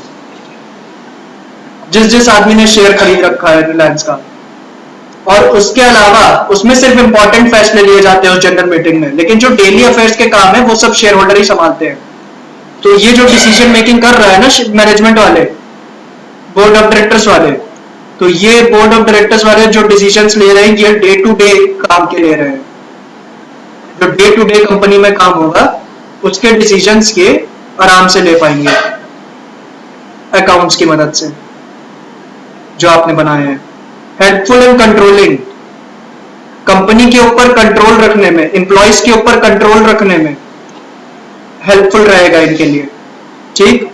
जिस जिस आदमी ने शेयर खरीद रखा है रिलायंस का। और उसके अलावा उसमें सिर्फ इंपॉर्टेंट फैसले लिए जाते हैं उस जनरल मीटिंग में, लेकिन जो डेली अफेयर्स के काम है वो सब शेयर होल्डर ही संभालते हैं। तो ये जो डिसीजन मेकिंग कर रहा है ना मैनेजमेंट वाले, बोर्ड ऑफ डायरेक्टर्स वाले, तो ये बोर्ड ऑफ डायरेक्टर्स वाले जो डिसीजंस ले रहे हैं ये डे टू डे काम के ले रहे हैं। जो डे टू डे कंपनी में काम होगा उसके डिसीजंस के आराम से ले पाएंगे अकाउंट्स की मदद से जो आपने बनाए हैं। हेल्पफुल इन कंट्रोलिंग, कंपनी के ऊपर कंट्रोल रखने में, एम्प्लॉयज के ऊपर कंट्रोल रखने में हेल्पफुल रहेगा इनके लिए। ठीक।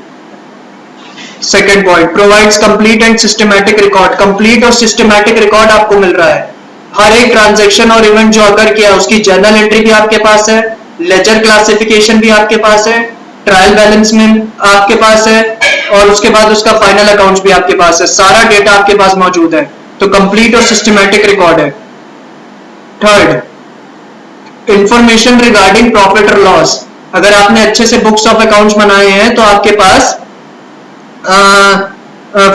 Second point, provides complete and systematic record, complete और सिस्टमैटिक रिकॉर्ड आपको मिल रहा है। हर एक ट्रांजैक्शन और इवेंट जो अगर किया उसकी जर्नल एंट्री भी आपके पास है, लेजर क्लासिफिकेशन भी आपके पास है, ट्रायल बैलेंस में आपके पास है, और उसके बाद उसका फाइनल अकाउंट्स भी आपके पास है। सारा डेटा आपके पास मौजूद है, तो कंप्लीट और सिस्टमैटिक रिकॉर्ड है। थर्ड, इंफॉर्मेशन रिगार्डिंग प्रॉफिट और लॉस, अगर आपने अच्छे से बुक्स ऑफ अकाउंट्स बनाए हैं तो आपके पास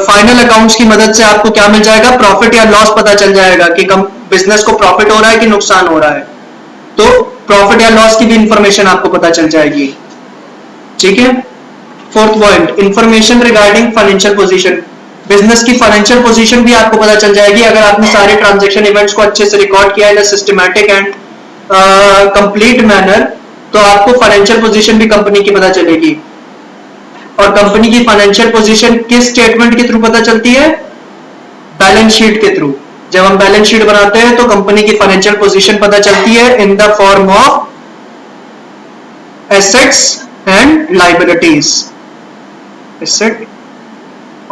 फाइनल अकाउंट्स की मदद से आपको क्या मिल जाएगा, प्रॉफिट या लॉस पता चल जाएगा कि बिजनेस को प्रॉफिट हो रहा है कि नुकसान हो रहा है। तो प्रॉफिट या लॉस की भी इंफॉर्मेशन आपको पता चल जाएगी। ठीक है। Fourth point, information regarding financial position, business की फाइनेंशियल पोजीशन भी आपको पता चल जाएगी अगर आपने सारे ट्रांजैक्शन इवेंट्स को अच्छे से रिकॉर्ड किया है सिस्टमैटिक एंड कंप्लीट मैनर, तो आपको फाइनेंशियल पोजीशन भी कंपनी की पता चलेगी। और कंपनी की फाइनेंशियल पोजीशन किस स्टेटमेंट के थ्रू पता चलती है, बैलेंस शीट के थ्रू। जब हम बैलेंस शीट बनाते हैं तो कंपनी की फाइनेंशियल पोजीशन पता चलती है in the form of assets and liabilities, asset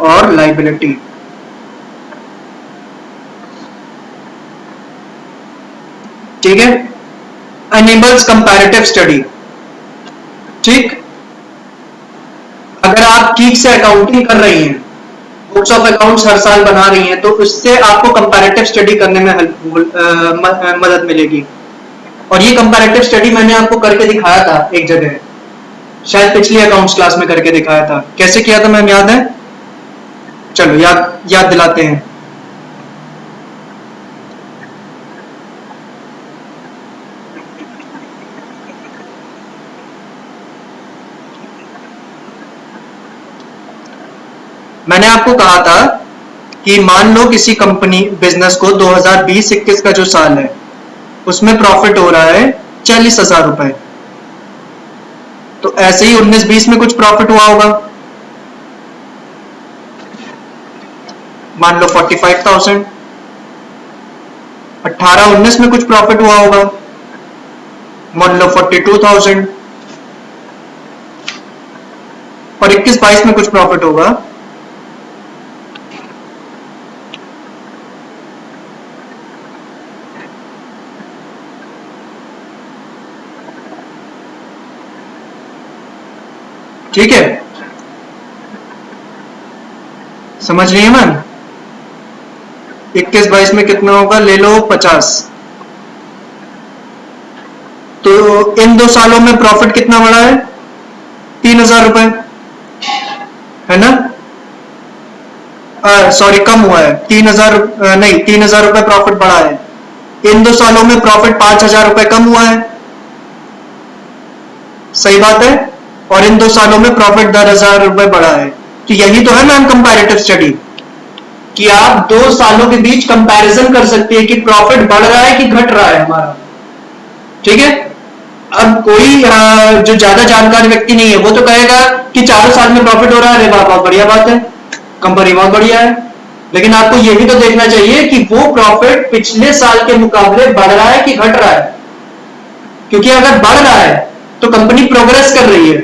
और लाइबिलिटी। ठीक है। एनेबल्स कंपैरेटिव स्टडी, ठीक। अगर आप ठीक से अकाउंटिंग कर रही हैं, बुक्स ऑफ अकाउंट्स हर साल बना रही हैं, तो उससे आपको कंपैरेटिव स्टडी करने में मदद मिलेगी। और ये कंपैरेटिव स्टडी मैंने आपको करके दिखाया था एक जगह, शायद पिछली अकाउंट्स क्लास में करके दिखाया था। कैसे किया था मैम, याद है? चलो याद दिलाते हैं। मैंने आपको कहा था कि मान लो किसी कंपनी बिजनेस को 2020-21 का जो साल है उसमें प्रॉफिट हो रहा है 40,000 रुपए, तो ऐसे ही 19-20 में कुछ प्रॉफिट हुआ होगा, मान लो 45,000। 18-19 में कुछ प्रॉफिट हुआ होगा, मान लो 42,000। और 21-22 में कुछ प्रॉफिट होगा, ठीक है। समझ रही है मैम? 21-22 में कितना होगा, ले लो 50। तो इन 2 सालों में प्रॉफिट कितना बढ़ा है, 3,000 रुपए, है ना? सॉरी, कम हुआ है, 3,000 नहीं, 3,000 रुपए प्रॉफिट बढ़ा है। इन 2 सालों में प्रॉफिट 5,000 रुपए कम हुआ है, सही बात है। और इन 2 सालों में प्रॉफिट 10,000 रुपए बढ़ा है। तो यही तो है मैम कंपैरेटिव स्टडी, कि आप 2 सालों के बीच कंपैरिजन कर सकते हैं कि प्रॉफिट बढ़ रहा है कि घट रहा है हमारा। ठीक है। अब कोई जो ज्यादा जानकार व्यक्ति नहीं है वो तो कहेगा कि 4 साल में प्रॉफिट हो रहा है, अरे वाह बढ़िया बात है, कंपनी बहुत बढ़िया है। लेकिन आपको ये भी तो देखना चाहिए कि वो प्रॉफिट पिछले साल के मुकाबले बढ़ रहा है कि घट रहा है, क्योंकि अगर बढ़ रहा है तो कंपनी प्रोग्रेस कर रही है,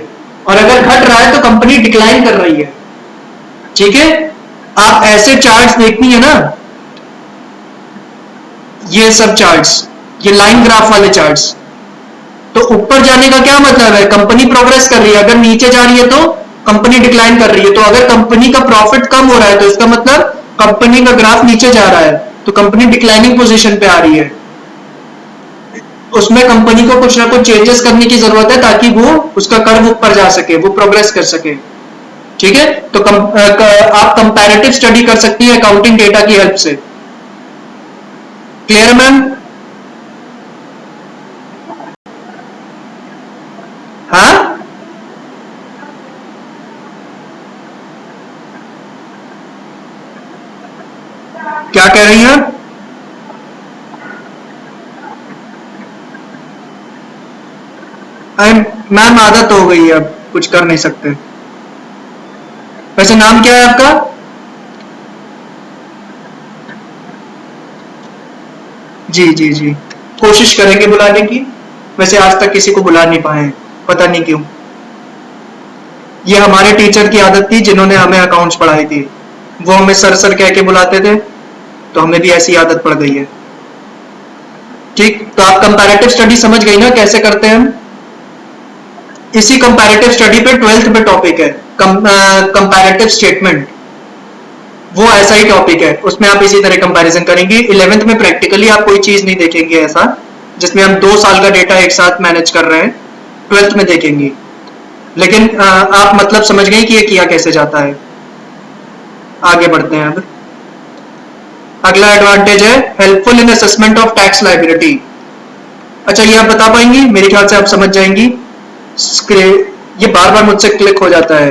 और अगर घट रहा है तो कंपनी डिक्लाइन कर रही है। ठीक है। आप ऐसे चार्ट्स देखनी है ना, ये सब चार्ट्स, ये लाइन ग्राफ वाले चार्ट्स, तो ऊपर जाने का क्या मतलब है, कंपनी प्रोग्रेस कर रही है, अगर नीचे जा रही है तो कंपनी डिक्लाइन कर रही है। तो अगर कंपनी का प्रॉफिट कम हो रहा है तो इसका मतलब कंपनी का ग्राफ नीचे जा रहा है, तो कंपनी डिक्लाइनिंग पोजीशन पे आ रही है। उसमें कंपनी को कुछ ना कुछ चेंजेस करने की जरूरत है ताकि वो उसका कर्व ऊपर जा सके, वो प्रोग्रेस कर सके। ठीक है, तो आप कंपैरेटिव स्टडी कर सकती है अकाउंटिंग डेटा की हेल्प से। Clear ma'am? हाँ, क्या कह रही हैं आप? मैम आदत हो गई है, अब कुछ कर नहीं सकते। वैसे नाम क्या है आपका? जी जी जी, कोशिश करेंगे बुलाने की। वैसे आज तक किसी को बुला नहीं पाए हैं, पता नहीं क्यों। ये हमारे टीचर की आदत थी जिन्होंने हमें अकाउंट्स पढ़ाई थी। वो हमें सर सर कह के बुलाते थे, तो हमें भी ऐसी आदत पड़ गई है। ठीक, तो आप कंपैरेटिव स्टडी समझ गई ना कैसे करते हैं हम? इसी कंपैरेटिव स्टडी पे 12th में टॉपिक है कंपैरेटिव स्टेटमेंट। वो ऐसा ही टॉपिक है, उसमें आप इसी तरह कंपैरिजन करेंगे। 11th में प्रैक्टिकली आप कोई चीज नहीं देखेंगे ऐसा जिसमें हम 2 साल का डेटा एक साथ मैनेज कर रहे हैं, 12th में देखेंगे। लेकिन आप मतलब समझ गए कि ये किया कैसे जाता है। आगे बढ़ते हैं अब। अगला एडवांटेज है helpful in assessment of tax liability. अच्छा, ये आप बता पाएंगी? मेरे ख्याल से आप समझ जाएंगी। ये बार बार मुझसे क्लिक हो जाता है।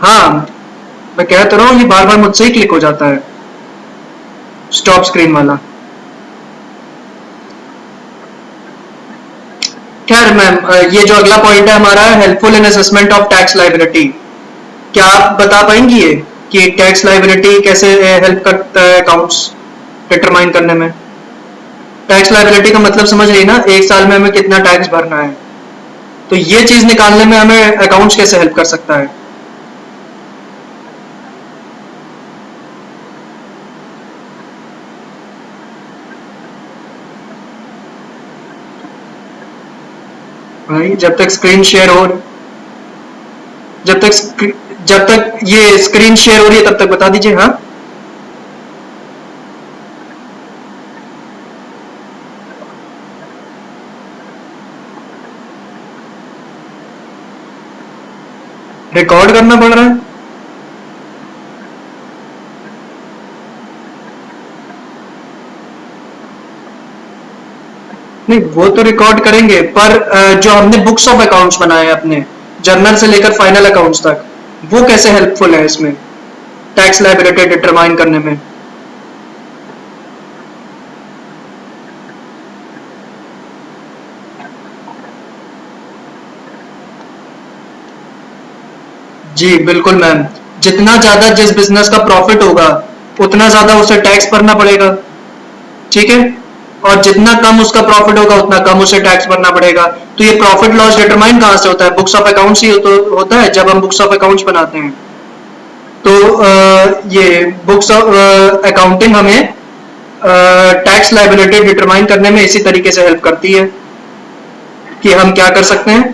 हाँ, मैं कह तो रहा हूँ ये बार बार मुझसे ही क्लिक हो जाता है, स्टॉप स्क्रीन वाला। खैर मैम, ये जो अगला पॉइंट है हमारा helpful in assessment of tax liability, क्या आप बता पाएंगी ये कि टैक्स लायबिलिटी कैसे हेल्प करता है अकाउंट्स डिटरमाइन करने में? टैक्स लायबिलिटी का मतलब समझ रही ना, एक साल में हमें कितना टैक्स भरना है, तो ये चीज निकालने में हमें अकाउंट्स कैसे हेल्प कर सकता है? भाई जब तक स्क्रीन शेयर हो जब तक जब तक ये स्क्रीन शेयर हो रही है तब तक बता दीजिए। हाँ, रिकॉर्ड करना पड़ रहा है? नहीं, वो तो रिकॉर्ड करेंगे, पर जो हमने बुक्स ऑफ अकाउंट्स बनाए हैं अपने, जर्नल से लेकर फाइनल अकाउंट्स तक, वो कैसे हेल्पफुल है इसमें टैक्स लायबिलिटी डिटरमाइन करने में? जी बिल्कुल मैम, जितना ज्यादा जिस बिजनेस का प्रॉफिट होगा उतना ज्यादा उसे टैक्स भरना पड़ेगा। ठीक है, और जितना कम उसका प्रॉफिट होगा उतना कम उसे टैक्स भरना पड़ेगा। तो ये प्रॉफिट लॉस डिटरमाइन कहाँ से होता है? बुक्स ऑफ अकाउंट्स ही तो होता है, जब हम बुक्स ऑफ अकाउंट्स बनाते हैं। तो ये बुक्स ऑफ अकाउंटिंग हमें टैक्स लायबिलिटी डिटरमाइन करने में इसी तरीके से हेल्प करती है कि हम क्या कर सकते हैं,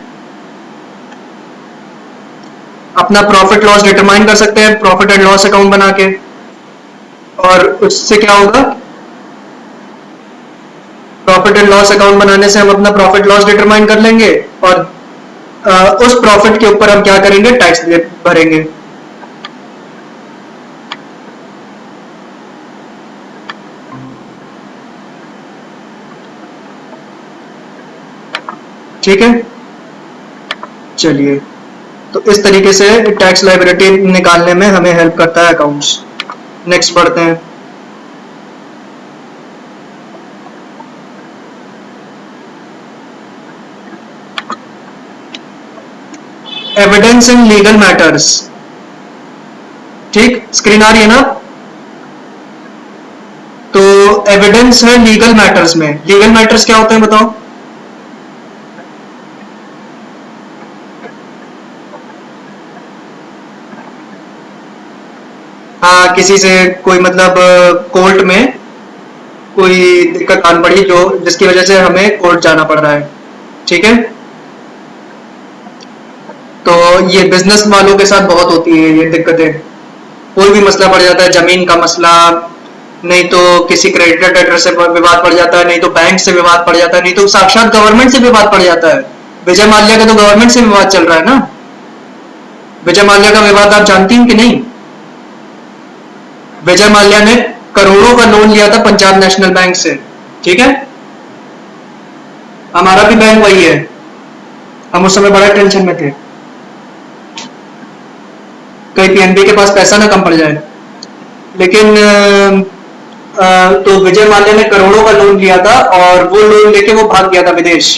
अपना प्रॉफिट लॉस डिटरमाइन कर सकते हैं प्रॉफिट एंड लॉस अकाउंट बना के। और उससे क्या होगा, प्रॉफिट एंड लॉस अकाउंट बनाने से हम अपना प्रॉफिट लॉस डिटरमाइन कर लेंगे, और उस प्रॉफिट के ऊपर हम क्या करेंगे, टैक्स भरेंगे। ठीक है, चलिए, तो इस तरीके से टैक्स लायबिलिटी निकालने में हमें हेल्प करता है अकाउंट्स। नेक्स्ट बढ़ते हैं। Evidence in legal matters. ठीक, स्क्रीन आ रही है ना? तो एविडेंस है लीगल मैटर्स में। लीगल मैटर्स क्या होते हैं बताओ? हाँ, किसी से कोई मतलब कोर्ट में कोई दिक्कत आन पड़ी जो जिसकी वजह से हमें कोर्ट जाना पड़ रहा है। ठीक है, तो ये बिजनेस वालों के साथ बहुत होती है ये दिक्कतें। कोई भी मसला पड़ जाता है, जमीन का मसला, नहीं तो किसी क्रेडिटर डेटर से विवाद पड़ जाता है, नहीं तो बैंक से विवाद पड़ जाता है, नहीं तो साक्षात गवर्नमेंट से विवाद पड़ जाता है। विजय माल्या का तो गवर्नमेंट से विवाद चल रहा है ना। विजय माल्या का विवाद आप जानती हैं कि नहीं? विजय माल्या ने करोड़ों का लोन लिया था पंजाब नेशनल बैंक से, ठीक है। हमारा भी बैंक वही है, हम उस समय बड़ा टेंशन में थे, कहीं पीएनबी के पास पैसा ना कम पड़ जाए। लेकिन तो विजय माल्या ने करोड़ों का लोन लिया था और वो लोन लेके वो भाग गया था विदेश।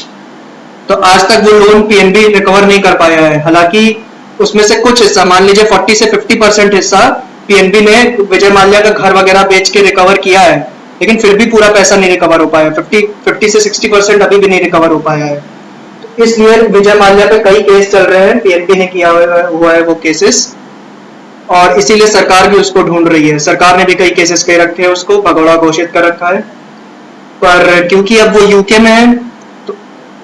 तो आज तक वो लोन पीएनबी रिकवर नहीं कर पाया है। हालांकि उसमें से कुछ हिस्सा, मान लीजिए 40 से 50% हिस्सा पीएनबी ने विजय माल्या का घर वगैरह बेच के रिकवर किया है, लेकिन फिर भी पूरा पैसा नहीं रिकवर हो पाया। 50 से 60% अभी भी नहीं रिकवर हो पाया है। तो इसलिए विजय माल्या पे कई केस चल रहे हैं, पीएनबी ने किया हुआ है वो केसेस, और इसीलिए सरकार भी उसको ढूंढ रही है। सरकार ने भी कई केसेस कह रखे हैं, उसको भगोड़ा घोषित कर रखा है, पर क्योंकि अब वो यूके में है तो,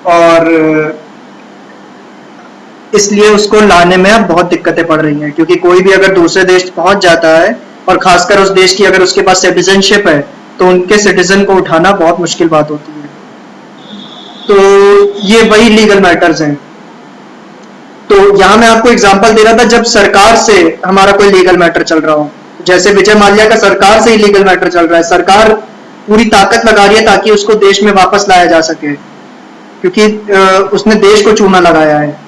और इसलिए उसको लाने में अब बहुत दिक्कतें पड़ रही हैं। क्योंकि कोई भी अगर दूसरे देश पहुंच जाता है, और खासकर उस देश की अगर उसके पास सिटीजनशिप है, तो उनके सिटीजन को उठाना बहुत मुश्किल बात होती है। तो ये वही लीगल मैटर्स हैं। तो यहां मैं आपको एग्जांपल दे रहा था, जब सरकार से हमारा कोई लीगल मैटर चल रहा हो, जैसे विजय माल्या का सरकार से ही लीगल मैटर चल रहा है, सरकार पूरी ताकत लगा रही है ताकि उसको देश में वापस लाया जा सके, क्योंकि उसने देश को चूना लगाया है।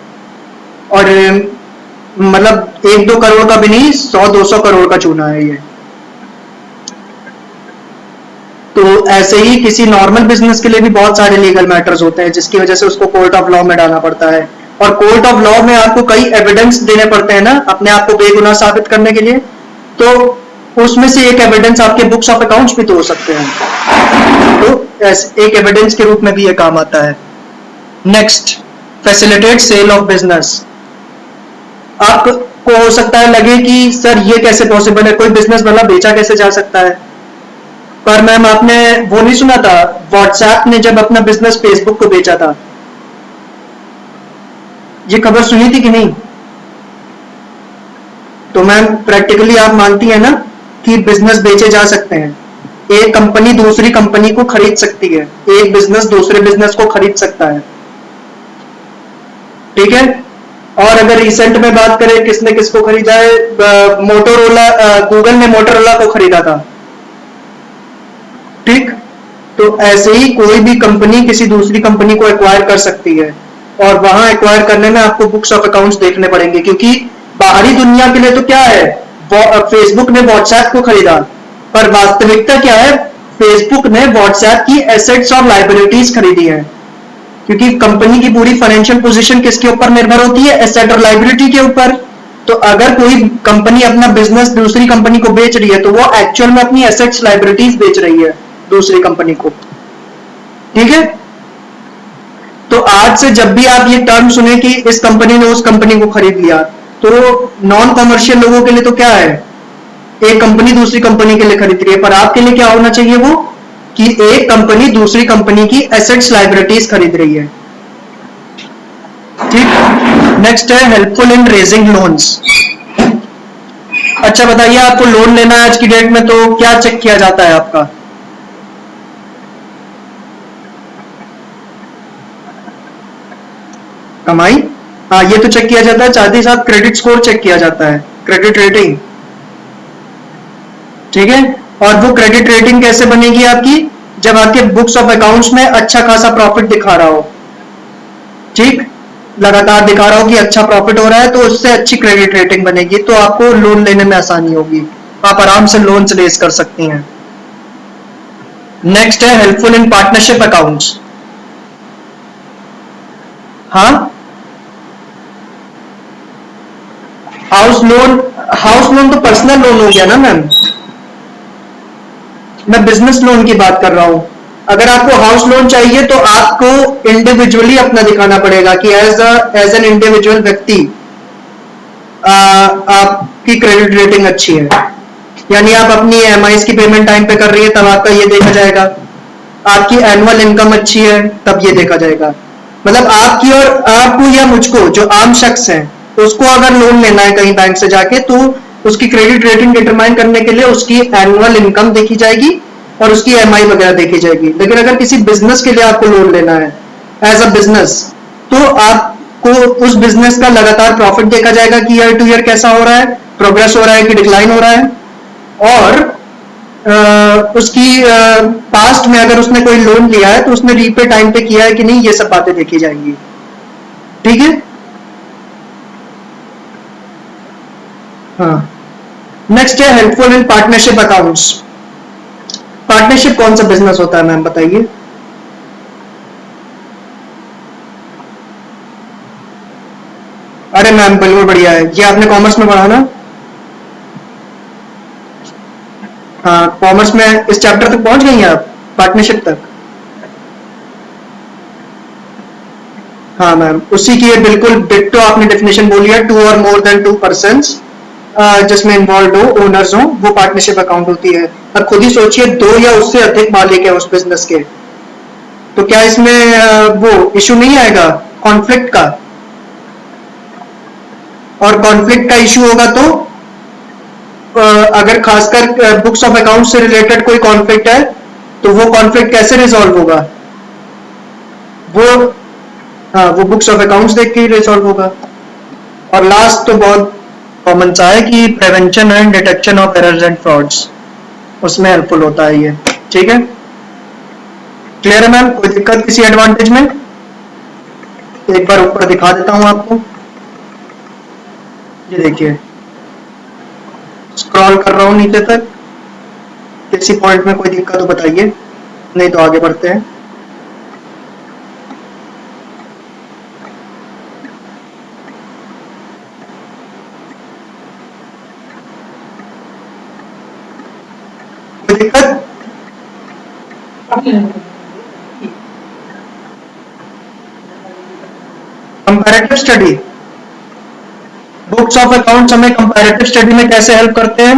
और मतलब 1-2 करोड़ का भी नहीं, 100-200 करोड़ का चूना है ये। तो ऐसे ही किसी नॉर्मल बिजनेस के लिए भी बहुत सारे लीगल मैटर्स होते हैं, जिसकी वजह से उसको कोर्ट ऑफ लॉ में डालना पड़ता है। और कोर्ट ऑफ लॉ में आपको कई एविडेंस देने पड़ते हैं ना, अपने आप को बेगुनाह साबित करने के लिए। तो उसमें से एक एविडेंस आपके बुक्स ऑफ अकाउंट्स भी तो हो सकते हैं, तो एक एविडेंस के रूप में भी ये काम आता है। Next, facilitate sale of business. आपको हो सकता है लगे कि सर ये कैसे पॉसिबल है, कोई बिजनेस वाला बेचा कैसे जा सकता है। पर मैम आपने वो नहीं सुना था, व्हाट्सएप ने जब अपना बिजनेस फेसबुक को बेचा था, ये खबर सुनी थी कि नहीं? तो मैम प्रैक्टिकली आप मानती है ना कि बिजनेस बेचे जा सकते हैं। एक कंपनी दूसरी कंपनी को खरीद सकती है, एक बिजनेस दूसरे बिजनेस को खरीद सकता है, ठीक है। और अगर रिसेंट में बात करें किसने किसको खरीदा है, मोटोरोला, गूगल ने मोटोरोला को खरीदा था, ठीक। तो ऐसे ही कोई भी कंपनी किसी दूसरी कंपनी को एक्वायर कर सकती है, और वहां एक्वायर करने में आपको बुक्स ऑफ अकाउंट्स देखने पड़ेंगे, क्योंकि बाहरी दुनिया के लिए तो क्या है, फेसबुक ने व्हाट्सएप को खरीदा, पर वास्तविकता क्या है, फेसबुक ने व्हाट्सएप की एसेट्स और लायबिलिटीज खरीदी है। क्योंकि कंपनी की पूरी फाइनेंशियल पोजीशन किसके ऊपर निर्भर होती है, एसेट और लायबिलिटी के ऊपर। तो अगर कोई कंपनी अपना बिजनेस दूसरी कंपनी को बेच रही है, तो वो एक्चुअल में अपनी एसेट्स लायबिलिटीज बेच रही है दूसरी कंपनी को, ठीक है। तो आज से जब भी आप ये टर्म सुने कि इस कंपनी ने उस कंपनी को खरीद लिया, तो नॉन कमर्शियल लोगों के लिए तो क्या है, एक कंपनी दूसरी कंपनी के लिए खरीद रही है, पर आपके लिए क्या होना चाहिए वो, कि एक कंपनी दूसरी कंपनी की एसेट्स लायबिलिटीज खरीद रही है, ठीक। नेक्स्ट है हेल्पफुल इन रेजिंग लोन्स। अच्छा बताइए, आपको लोन लेना है आज की डेट में, तो क्या चेक किया जाता है आपका? कमाई, हाँ ये तो चेक किया जाता है, साथ ही साथ क्रेडिट स्कोर चेक किया जाता है, क्रेडिट रेटिंग, ठीक है। और वो क्रेडिट रेटिंग कैसे बनेगी आपकी, जब आपके बुक्स ऑफ अकाउंट्स में अच्छा खासा प्रॉफिट दिखा रहा हो, ठीक, लगातार दिखा रहा हो कि अच्छा प्रॉफिट हो रहा है, तो उससे अच्छी क्रेडिट रेटिंग बनेगी, तो आपको लोन लेने में आसानी होगी, आप आराम से लोन रेज कर सकती हैं। नेक्स्ट है हेल्पफुल इन पार्टनरशिप अकाउंट्स। हाँ, हाउस लोन तो पर्सनल लोन हो गया ना मैम, मैं बिजनेस लोन की बात कर रहा हूं। अगर आपको हाउस लोन चाहिए तो आपको इंडिविजुअली अपना दिखाना पड़ेगा कि एज एन इंडिविजुअल व्यक्ति आपकी क्रेडिट रेटिंग अच्छी है, यानी आप अपनी ईएमआई की पेमेंट टाइम पे कर रही है, तब आपका ये देखा जाएगा। आपकी एनुअल इनकम अच्छी है, तब ये देखा जाएगा। मतलब आपकी और आपको या मुझको, जो आम शख्स हैं, उसको अगर लोन लेना है कहीं बैंक से जाके, तो उसकी क्रेडिट रेटिंग डिटरमाइन करने के लिए उसकी एनुअल इनकम देखी जाएगी और उसकी ईएमआई वगैरह देखी जाएगी। लेकिन अगर किसी बिजनेस के लिए आपको लोन लेना है एज अ बिजनेस, तो आपको उस बिजनेस का लगातार प्रॉफिट देखा जाएगा कि ईयर टू ईयर कैसा हो रहा है, प्रोग्रेस हो रहा है कि डिक्लाइन हो रहा है, और उसकी पास्ट में अगर उसने कोई लोन लिया है तो उसने रीपे टाइम पे किया है कि नहीं, ये सब बातें देखी जाएंगी। ठीक है। हाँ, नेक्स्ट है helpful in partnership accounts. Partnership कौन सा बिजनेस होता है मैम, बताइए। अरे मैम बिल्कुल बढ़िया है, ये आपने कॉमर्स में पढ़ा ना। हाँ, कॉमर्स में इस चैप्टर तक पहुंच गई हैं आप, पार्टनरशिप तक। हाँ मैम, उसी की ये बिल्कुल डिट्टो आपने डेफिनेशन बोली है, टू और मोर देन टू पर्सन्स जिसमें इन्वॉल्व हो, ओनर्स हो, वो पार्टनरशिप अकाउंट होती है। और खुद ही सोचिए, दो या उससे अधिक मालिक है उस बिजनेस के, तो क्या इसमें वो इशू नहीं आएगा कॉन्फ्लिक्ट का? और कॉन्फ्लिक्ट का इशू होगा तो अगर खासकर बुक्स ऑफ अकाउंट से रिलेटेड कोई कॉन्फ्लिक्ट है, तो वो कॉन्फ्लिक्ट कैसे रिजॉल्व होगा? वो हाँ, वो बुक्स ऑफ अकाउंट्स देख के ही रिजॉल्व होगा। और लास्ट तो बहुत कॉमन सा है कि prevention and detection of errors and frauds, उसमें हेल्पफुल होता है ये। ठीक है, क्लियर है मैम? कोई दिक्कत किसी एडवांटेज में? एक बार ऊपर दिखा देता हूं आपको, ये देखिए, स्क्रॉल कर रहा हूं नीचे तक, किसी पॉइंट में कोई दिक्कत तो बताइए, नहीं तो आगे बढ़ते हैं। कोई दिक्कत? Comparative study, books of accounts हमें कंपैरेटिव स्टडी में कैसे हेल्प करते हैं?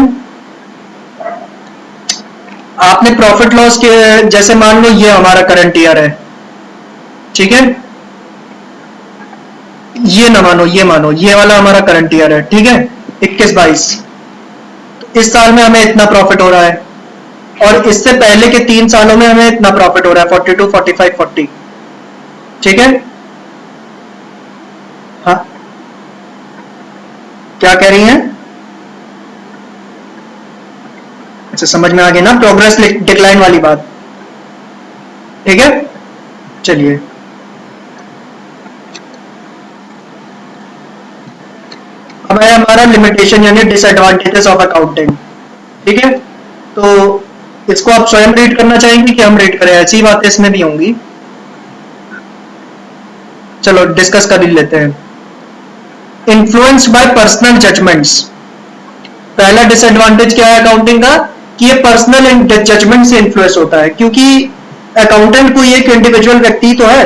आपने प्रॉफिट लॉस के, जैसे मान लो ये हमारा करंट ईयर है, ठीक है, ये ना मानो, ये मानो ये वाला हमारा करंट ईयर है, ठीक है, 21-22। इस साल में हमें इतना प्रॉफिट हो रहा है, और इससे पहले के 3 सालों में हमें इतना प्रॉफिट हो रहा है, 42, 45, 40। ठीक है। हाँ, क्या कह रही हैं? अच्छा, समझ में आ गई ना प्रोग्रेस डिक्लाइन वाली बात? ठीक है, चलिए। अब है हमारा लिमिटेशन यानी डिसएडवांटेजेस ऑफ अकाउंटिंग। ठीक है, तो इसको आप स्वयं रीड करना चाहेंगे कि हम रीड करें? ऐसी बातें इसमें भी होंगी, चलो डिस्कस कर ही लेते हैं। Influenced by personal judgements. पहला डिसएडवांटेज क्या है अकाउंटिंग का, कि ये पर्सनल जजमेंट से इन्फ्लुएंस होता है, क्योंकि अकाउंटेंट कोई एक इंडिविजुअल व्यक्ति तो है,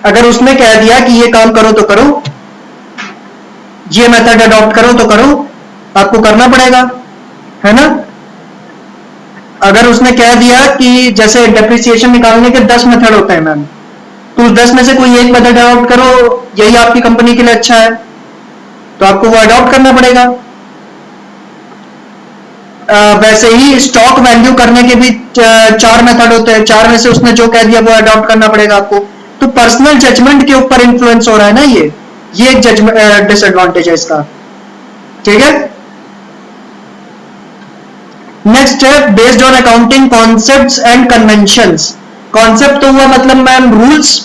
अगर उसने कह दिया कि ये काम करो तो करो, ये मेथड अडॉप्ट करो तो करो, आपको करना पड़ेगा, है ना। अगर उसने कह दिया कि जैसे डेप्रिसिएशन निकालने के 10 मेथड होते हैं मैम, तो उस 10 में से कोई एक मेथड अडॉप्ट करो, यही आपकी कंपनी के लिए अच्छा है, तो आपको वो अडॉप्ट करना पड़ेगा। वैसे ही स्टॉक वैल्यू करने के भी 4 मेथड होते हैं, 4 में से उसने जो कह दिया वो अडॉप्ट करना पड़ेगा आपको। तो पर्सनल जजमेंट के ऊपर इन्फ्लुएंस हो रहा है ना ये एक जजमेंट डिसएडवांटेज है इसका। ठीक है, नेक्स्ट है based on accounting concepts and conventions. Concept तो हुआ मतलब मैम रूल्स,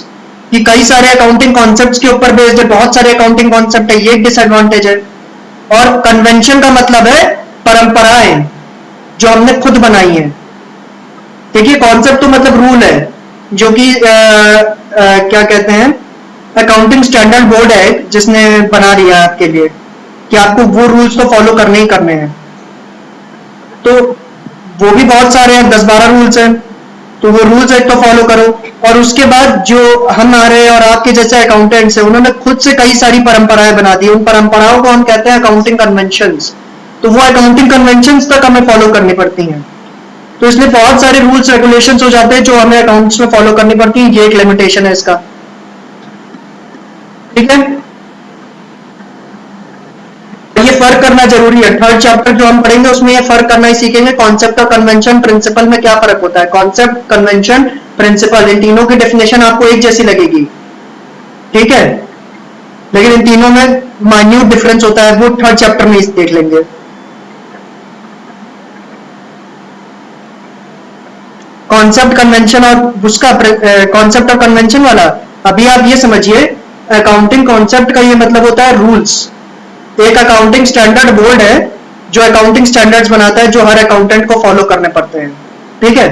कि कई सारे अकाउंटिंग कॉन्सेप्ट्स के ऊपर बेस्ड है, बहुत सारे अकाउंटिंग कॉन्सेप्ट है, ये एक डिसएडवांटेज है। और कन्वेंशन का मतलब है परंपराएं जो हमने खुद बनाई है। देखिए, कॉन्सेप्ट तो मतलब रूल है, जो कि क्या कहते हैं, अकाउंटिंग स्टैंडर्ड बोर्ड है जिसने बना दिया है आपके लिए, कि आपको वो रूल्स तो फॉलो करने ही करने हैं। तो वो भी बहुत सारे हैं, 10-12 रूल्स हैं, तो वो रूल्स एक तो फॉलो करो, और उसके बाद जो हमारे और आपके जैसे अकाउंटेंट्स हैं, उन्होंने खुद से कई सारी परंपराएं बना दी, उन परंपराओं को हम कहते हैं अकाउंटिंग कन्वेंशंस। तो वो अकाउंटिंग कन्वेंशंस तक हमें फॉलो करनी पड़ती हैं, तो इसलिए बहुत सारे रूल्स रेगुलेशंस हो जाते हैं जो हमें अकाउंट्स में फॉलो करनी पड़ती है, ये एक लिमिटेशन है इसका। ठीक है, फर्क करना जरूरी है। थर्ड चैप्टर जो हम पढ़ेंगे उसमें ये फर्क करना ही सीखेंगे, कॉन्सेप्ट और कन्वेंशन प्रिंसिपल में क्या फर्क होता है। कॉन्सेप्ट, कन्वेंशन, प्रिंसिपल, इन तीनों की डेफिनेशन आपको एक जैसी लगेगी, ठीक है, लेकिन इन तीनों में माइन्यूट डिफरेंस होता है, वो थर्ड चैप्टर में देख लेंगे। कॉन्सेप्ट, कन्वेंशन और उसका कॉन्सेप्ट और कन्वेंशन वाला, अभी आप ये समझिए, अकाउंटिंग कॉन्सेप्ट का ये मतलब होता है रूल्स। एक अकाउंटिंग स्टैंडर्ड बोर्ड है जो अकाउंटिंग स्टैंडर्ड्स बनाता है, जो हर अकाउंटेंट को फॉलो करने पड़ते हैं, ठीक है।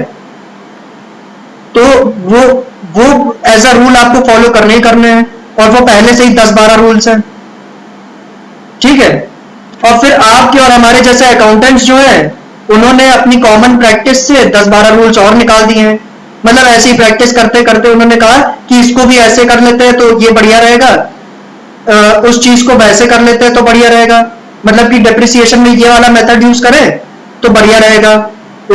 तो वो एज अ रूल आपको फॉलो करने ही करने हैं, और वो पहले से ही 10-12 रूल्स हैं, ठीक है। और फिर आपके और हमारे जैसे अकाउंटेंट्स जो है, उन्होंने अपनी कॉमन प्रैक्टिस से 10-12 रूल्स और निकाल दिए हैं। मतलब ऐसी प्रैक्टिस करते करते उन्होंने कहा कि इसको भी ऐसे कर लेते हैं तो ये बढ़िया रहेगा, उस चीज को वैसे कर लेते हैं तो बढ़िया रहेगा, मतलब कि डेप्रिसिएशन में ये वाला मेथड यूज करें तो बढ़िया रहेगा,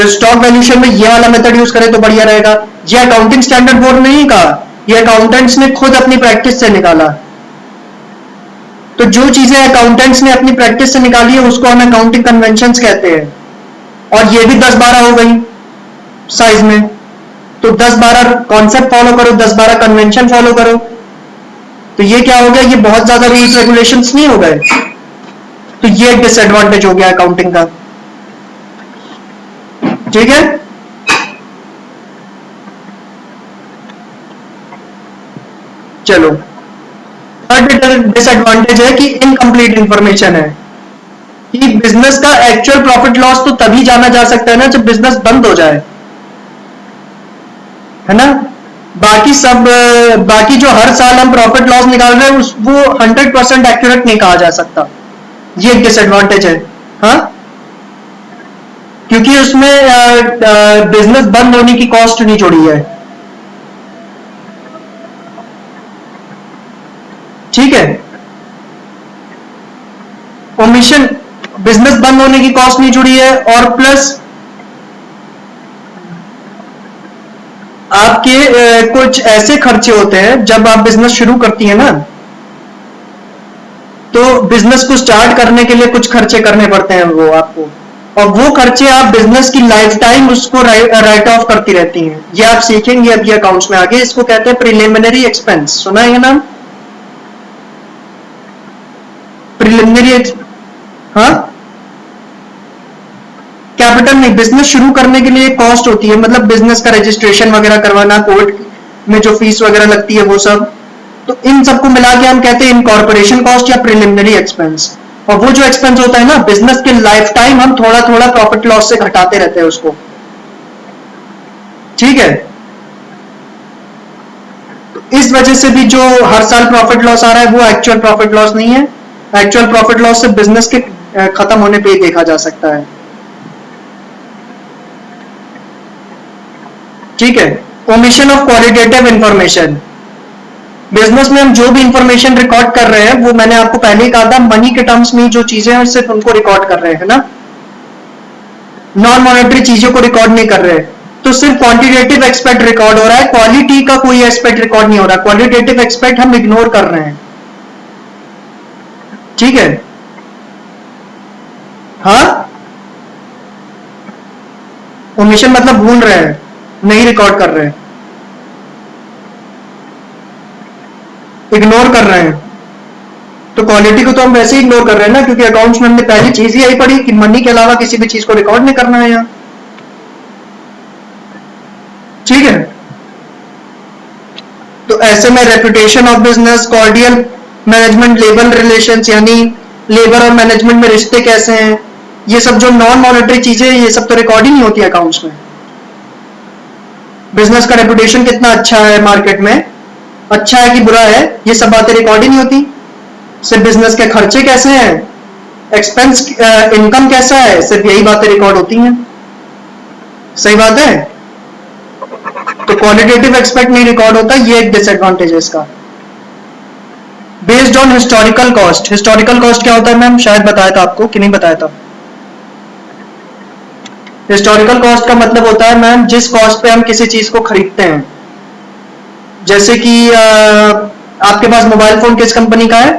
स्टॉक वैल्यूएशन में ये वाला मेथड यूज करें तो बढ़िया रहेगा। ये अकाउंटिंग स्टैंडर्ड बोर्ड ने नहीं कहा, ये अकाउंटेंट्स ने खुद अपनी प्रैक्टिस से निकाला। तो जो चीजें अकाउंटेंट्स ने अपनी प्रैक्टिस से निकाली है उसको हम अकाउंटिंग कन्वेंशंस कहते हैं, और ये भी 10-12 हो गई साइज में। तो 10-12 कॉन्सेप्ट फॉलो करो, 10-12 कन्वेंशन फॉलो करो, तो ये क्या हो गया, ये बहुत ज्यादा रूल्स रेगुलेशंस नहीं हो गए। तो ये एक डिसएडवांटेज हो गया अकाउंटिंग का, ठीक है। चलो, थर्ड डिसएडवांटेज है कि इनकम्प्लीट इंफॉर्मेशन है, कि बिजनेस का एक्चुअल प्रॉफिट लॉस तो तभी जाना जा सकता है ना जब बिजनेस बंद हो जाए, है ना। बाकी जो हर साल हम प्रॉफिट लॉस निकाल रहे हैं वो 100% एक्यूरेट नहीं कहा जा सकता, ये एक डिसएडवांटेज है, हाँ, क्योंकि उसमें बिजनेस बंद होने की कॉस्ट नहीं जोड़ी है, ठीक है। ओमिशन, बिजनेस बंद होने की कॉस्ट नहीं जुड़ी है, और प्लस आपके कुछ ऐसे खर्चे होते हैं जब आप बिजनेस शुरू करती है ना, तो बिजनेस को स्टार्ट करने के लिए कुछ खर्चे करने पड़ते हैं वो आपको, और वो खर्चे आप बिजनेस की लाइफ टाइम उसको राइट ऑफ करती रहती हैं। ये आप सीखेंगे अभी अकाउंट्स में आगे, इसको कहते हैं प्रिलिमिनरी एक्सपेंस, सुना है ये नाम, प्रिलिमिनरी, हाँ, कैपिटल नहीं, बिजनेस शुरू करने के लिए कॉस्ट होती है, मतलब बिजनेस का रजिस्ट्रेशन वगैरह करवाना, कोर्ट में जो फीस वगैरह लगती है वो सब, तो इन सबको मिला के हम कहते हैं इनकॉर्पोरेशन कॉस्ट या प्रिलिमिनरी एक्सपेंस। और वो जो एक्सपेंस होता है ना, बिजनेस के लाइफ टाइम हम थोड़ा थोड़ा प्रॉफिट लॉस से घटाते रहते हैं उसको, ठीक है। तो इस वजह से भी जो हर साल प्रॉफिट लॉस आ रहा है वो एक्चुअल प्रॉफिट लॉस नहीं है, एक्चुअल प्रॉफिट लॉस से बिजनेस के खत्म होने पे ही देखा जा सकता है, ठीक है। Omission of qualitative information, business में हम जो भी इंफॉर्मेशन रिकॉर्ड कर रहे हैं वो मैंने आपको पहले ही कहा था, मनी के टर्म्स में जो चीजें हैं सिर्फ उनको रिकॉर्ड कर रहे हैं ना, नॉन मॉनेटरी चीजों को रिकॉर्ड नहीं कर रहे, तो सिर्फ क्वांटिटेटिव एक्सपेक्ट रिकॉर्ड हो रहा है, क्वालिटी का कोई एस्पेक्ट रिकॉर्ड नहीं हो रहा, क्वालिटेटिव एक्सपेक्ट हम इग्नोर कर रहे हैं, ठीक है, हाँ। ओमिशन मतलब भूल रहे हैं, नहीं रिकॉर्ड कर रहे हैं, इग्नोर कर रहे हैं। तो क्वालिटी को तो हम वैसे ही इग्नोर कर रहे हैं ना, क्योंकि अकाउंट्स में हमने पहली चीज ही यही पढ़ी कि मनी के अलावा किसी भी चीज को रिकॉर्ड नहीं करना है यहाँ, ठीक है। तो ऐसे में reputation of business, cordial management, labour relations, यानी लेबर और मैनेजमेंट में रिश्ते कैसे हैं, ये सब जो नॉन मॉनेटरी चीजें ये सब तो रिकॉर्ड ही नहीं होती अकाउंट्स में। बिजनेस का रेपुटेशन कितना अच्छा है मार्केट में, अच्छा है कि बुरा है, ये सब बातें रिकॉर्ड ही नहीं होती। सिर्फ बिजनेस के खर्चे कैसे हैं, एक्सपेंस, इनकम कैसा है, सिर्फ यही बातें रिकॉर्ड होती हैं, सही बात है। तो क्वालिटेटिव एक्सपेक्ट नहीं रिकॉर्ड होता, ये एक डिसएडवांटेज है इसका। Based on historical cost, historical cost क्या होता है मैम, शायद बताया था आपको कि नहीं बताया था। हिस्टोरिकल कॉस्ट का मतलब होता है मैम जिस कॉस्ट पे हम किसी चीज को खरीदते हैं, जैसे कि आपके पास मोबाइल फोन किस कंपनी का है,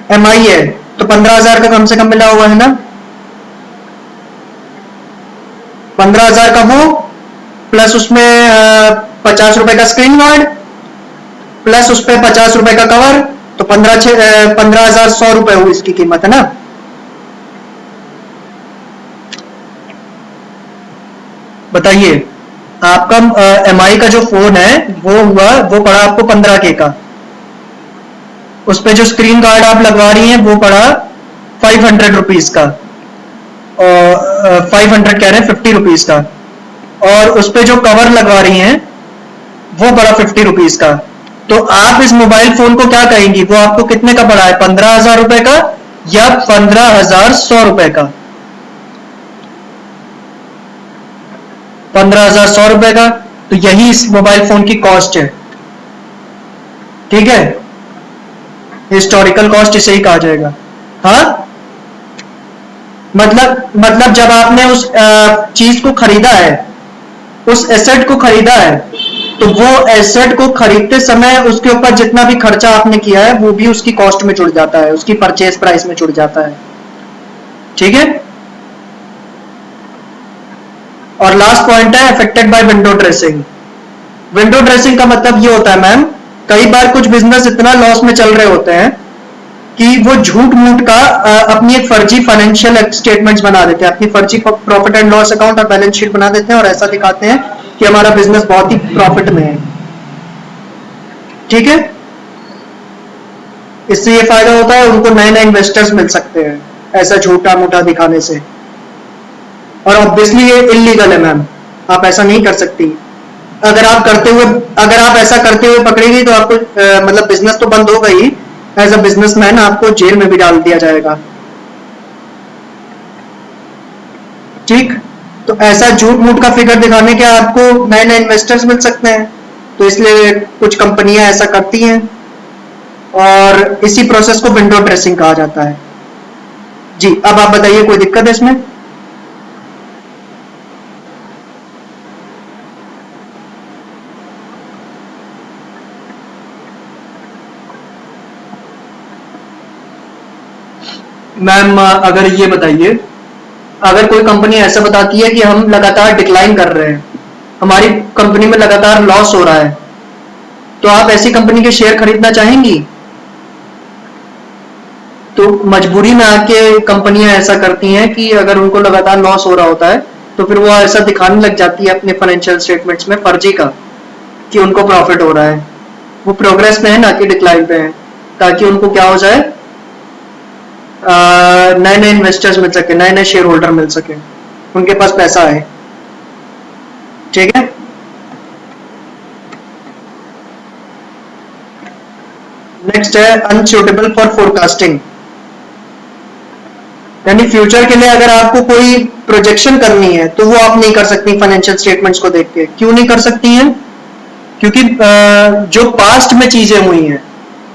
MI है तो 15,000 का कम से कम मिला हुआ है ना, 15,000 का वो, प्लस उसमें 50 रुपए का स्क्रीन गार्ड, प्लस उस पर 50 रुपए का कवर, तो 15,100 रुपए हुई इसकी कीमत, है ना। बताइए आपका MI का जो फोन है वो पड़ा आपको 15K का, उस पे जो स्क्रीन गार्ड आप लगवा रही हैं वो पड़ा 500 रुपीज का, और 500 कह रहे हैं 50 रुपीज का, और उस पे जो कवर लगवा रही हैं वो पड़ा 50 रुपीज का। तो आप इस मोबाइल फोन को क्या कहेंगी, वो आपको कितने का पड़ा है, 15,000 रुपए का या 15,100 रुपए का? 15,100 रुपए का। तो यही इस मोबाइल फोन की कॉस्ट है, ठीक है, हिस्टोरिकल कॉस्ट इसे ही कहा जाएगा। हाँ, मतलब जब आपने उस चीज को खरीदा है, उस एसेट को खरीदा है, तो वो एसेट को खरीदते समय उसके ऊपर जितना भी खर्चा आपने किया है वो भी उसकी कॉस्ट में जुड़ जाता है, उसकी परचेज प्राइस में जुड़ जाता है, ठीक है। और लास्ट पॉइंट है affected by window dressing. Window dressing का मतलब ये होता है मैम, कई बार कुछ बिजनेस इतना लॉस में चल रहे होते हैं कि वो झूठ मूठ का अपनी एक फर्जी फाइनेंशियल स्टेटमेंट्स बना देते हैं, अपनी फर्जी प्रॉफिट एंड लॉस अकाउंट और बैलेंस शीट बना देते हैं और ऐसा दिखाते हैं कि हमारा बिजनेस बहुत ही प्रॉफिट में है, ठीक है। इससे ये फायदा होता है उनको नए नए इन्वेस्टर्स मिल सकते हैं ऐसा झूठा मूठा दिखाने से, और ऑब्वियसली ये इलीगल है मैम, आप ऐसा नहीं कर सकती। अगर आप ऐसा करते हुए पकड़ी गई तो आपको मतलब बिजनेस तो बंद होगा ही, एज अ बिजनेसमैन आपको जेल में भी डाल दिया जाएगा, ठीक। तो ऐसा झूठ मूठ का फिगर दिखाने के आपको नए नए इन्वेस्टर्स मिल सकते हैं, तो इसलिए कुछ कंपनियां ऐसा करती हैं और इसी प्रोसेस को विंडो ड्रेसिंग कहा जाता है। जी, अब आप बताइए कोई दिक्कत है इसमें? मैम अगर ये बताइए, अगर कोई कंपनी ऐसा बताती है कि हम लगातार डिक्लाइन कर रहे हैं, हमारी कंपनी में लगातार लॉस हो रहा है, तो आप ऐसी कंपनी के शेयर खरीदना चाहेंगी? तो मजबूरी में आके कंपनियां ऐसा करती हैं कि अगर उनको लगातार लॉस हो रहा होता है तो फिर वो ऐसा दिखाने लग जाती है अपने फाइनेंशियल स्टेटमेंट्स में फर्जी का कि उनको प्रॉफिट हो रहा है, वो प्रोग्रेस में है ना कि डिक्लाइन पे है, ताकि उनको क्या हो जाए, नए नए इन्वेस्टर्स मिल सके, नए नए शेयर होल्डर मिल सके, उनके पास पैसा है, ठीक है। नेक्स्ट है अनसूटेबल फॉर फोरकास्टिंग, यानी फ्यूचर के लिए अगर आपको कोई प्रोजेक्शन करनी है तो वो आप नहीं कर सकती फाइनेंशियल स्टेटमेंट्स को देख के। क्यों नहीं कर सकती हैं? क्योंकि जो पास्ट में चीजें हुई हैं,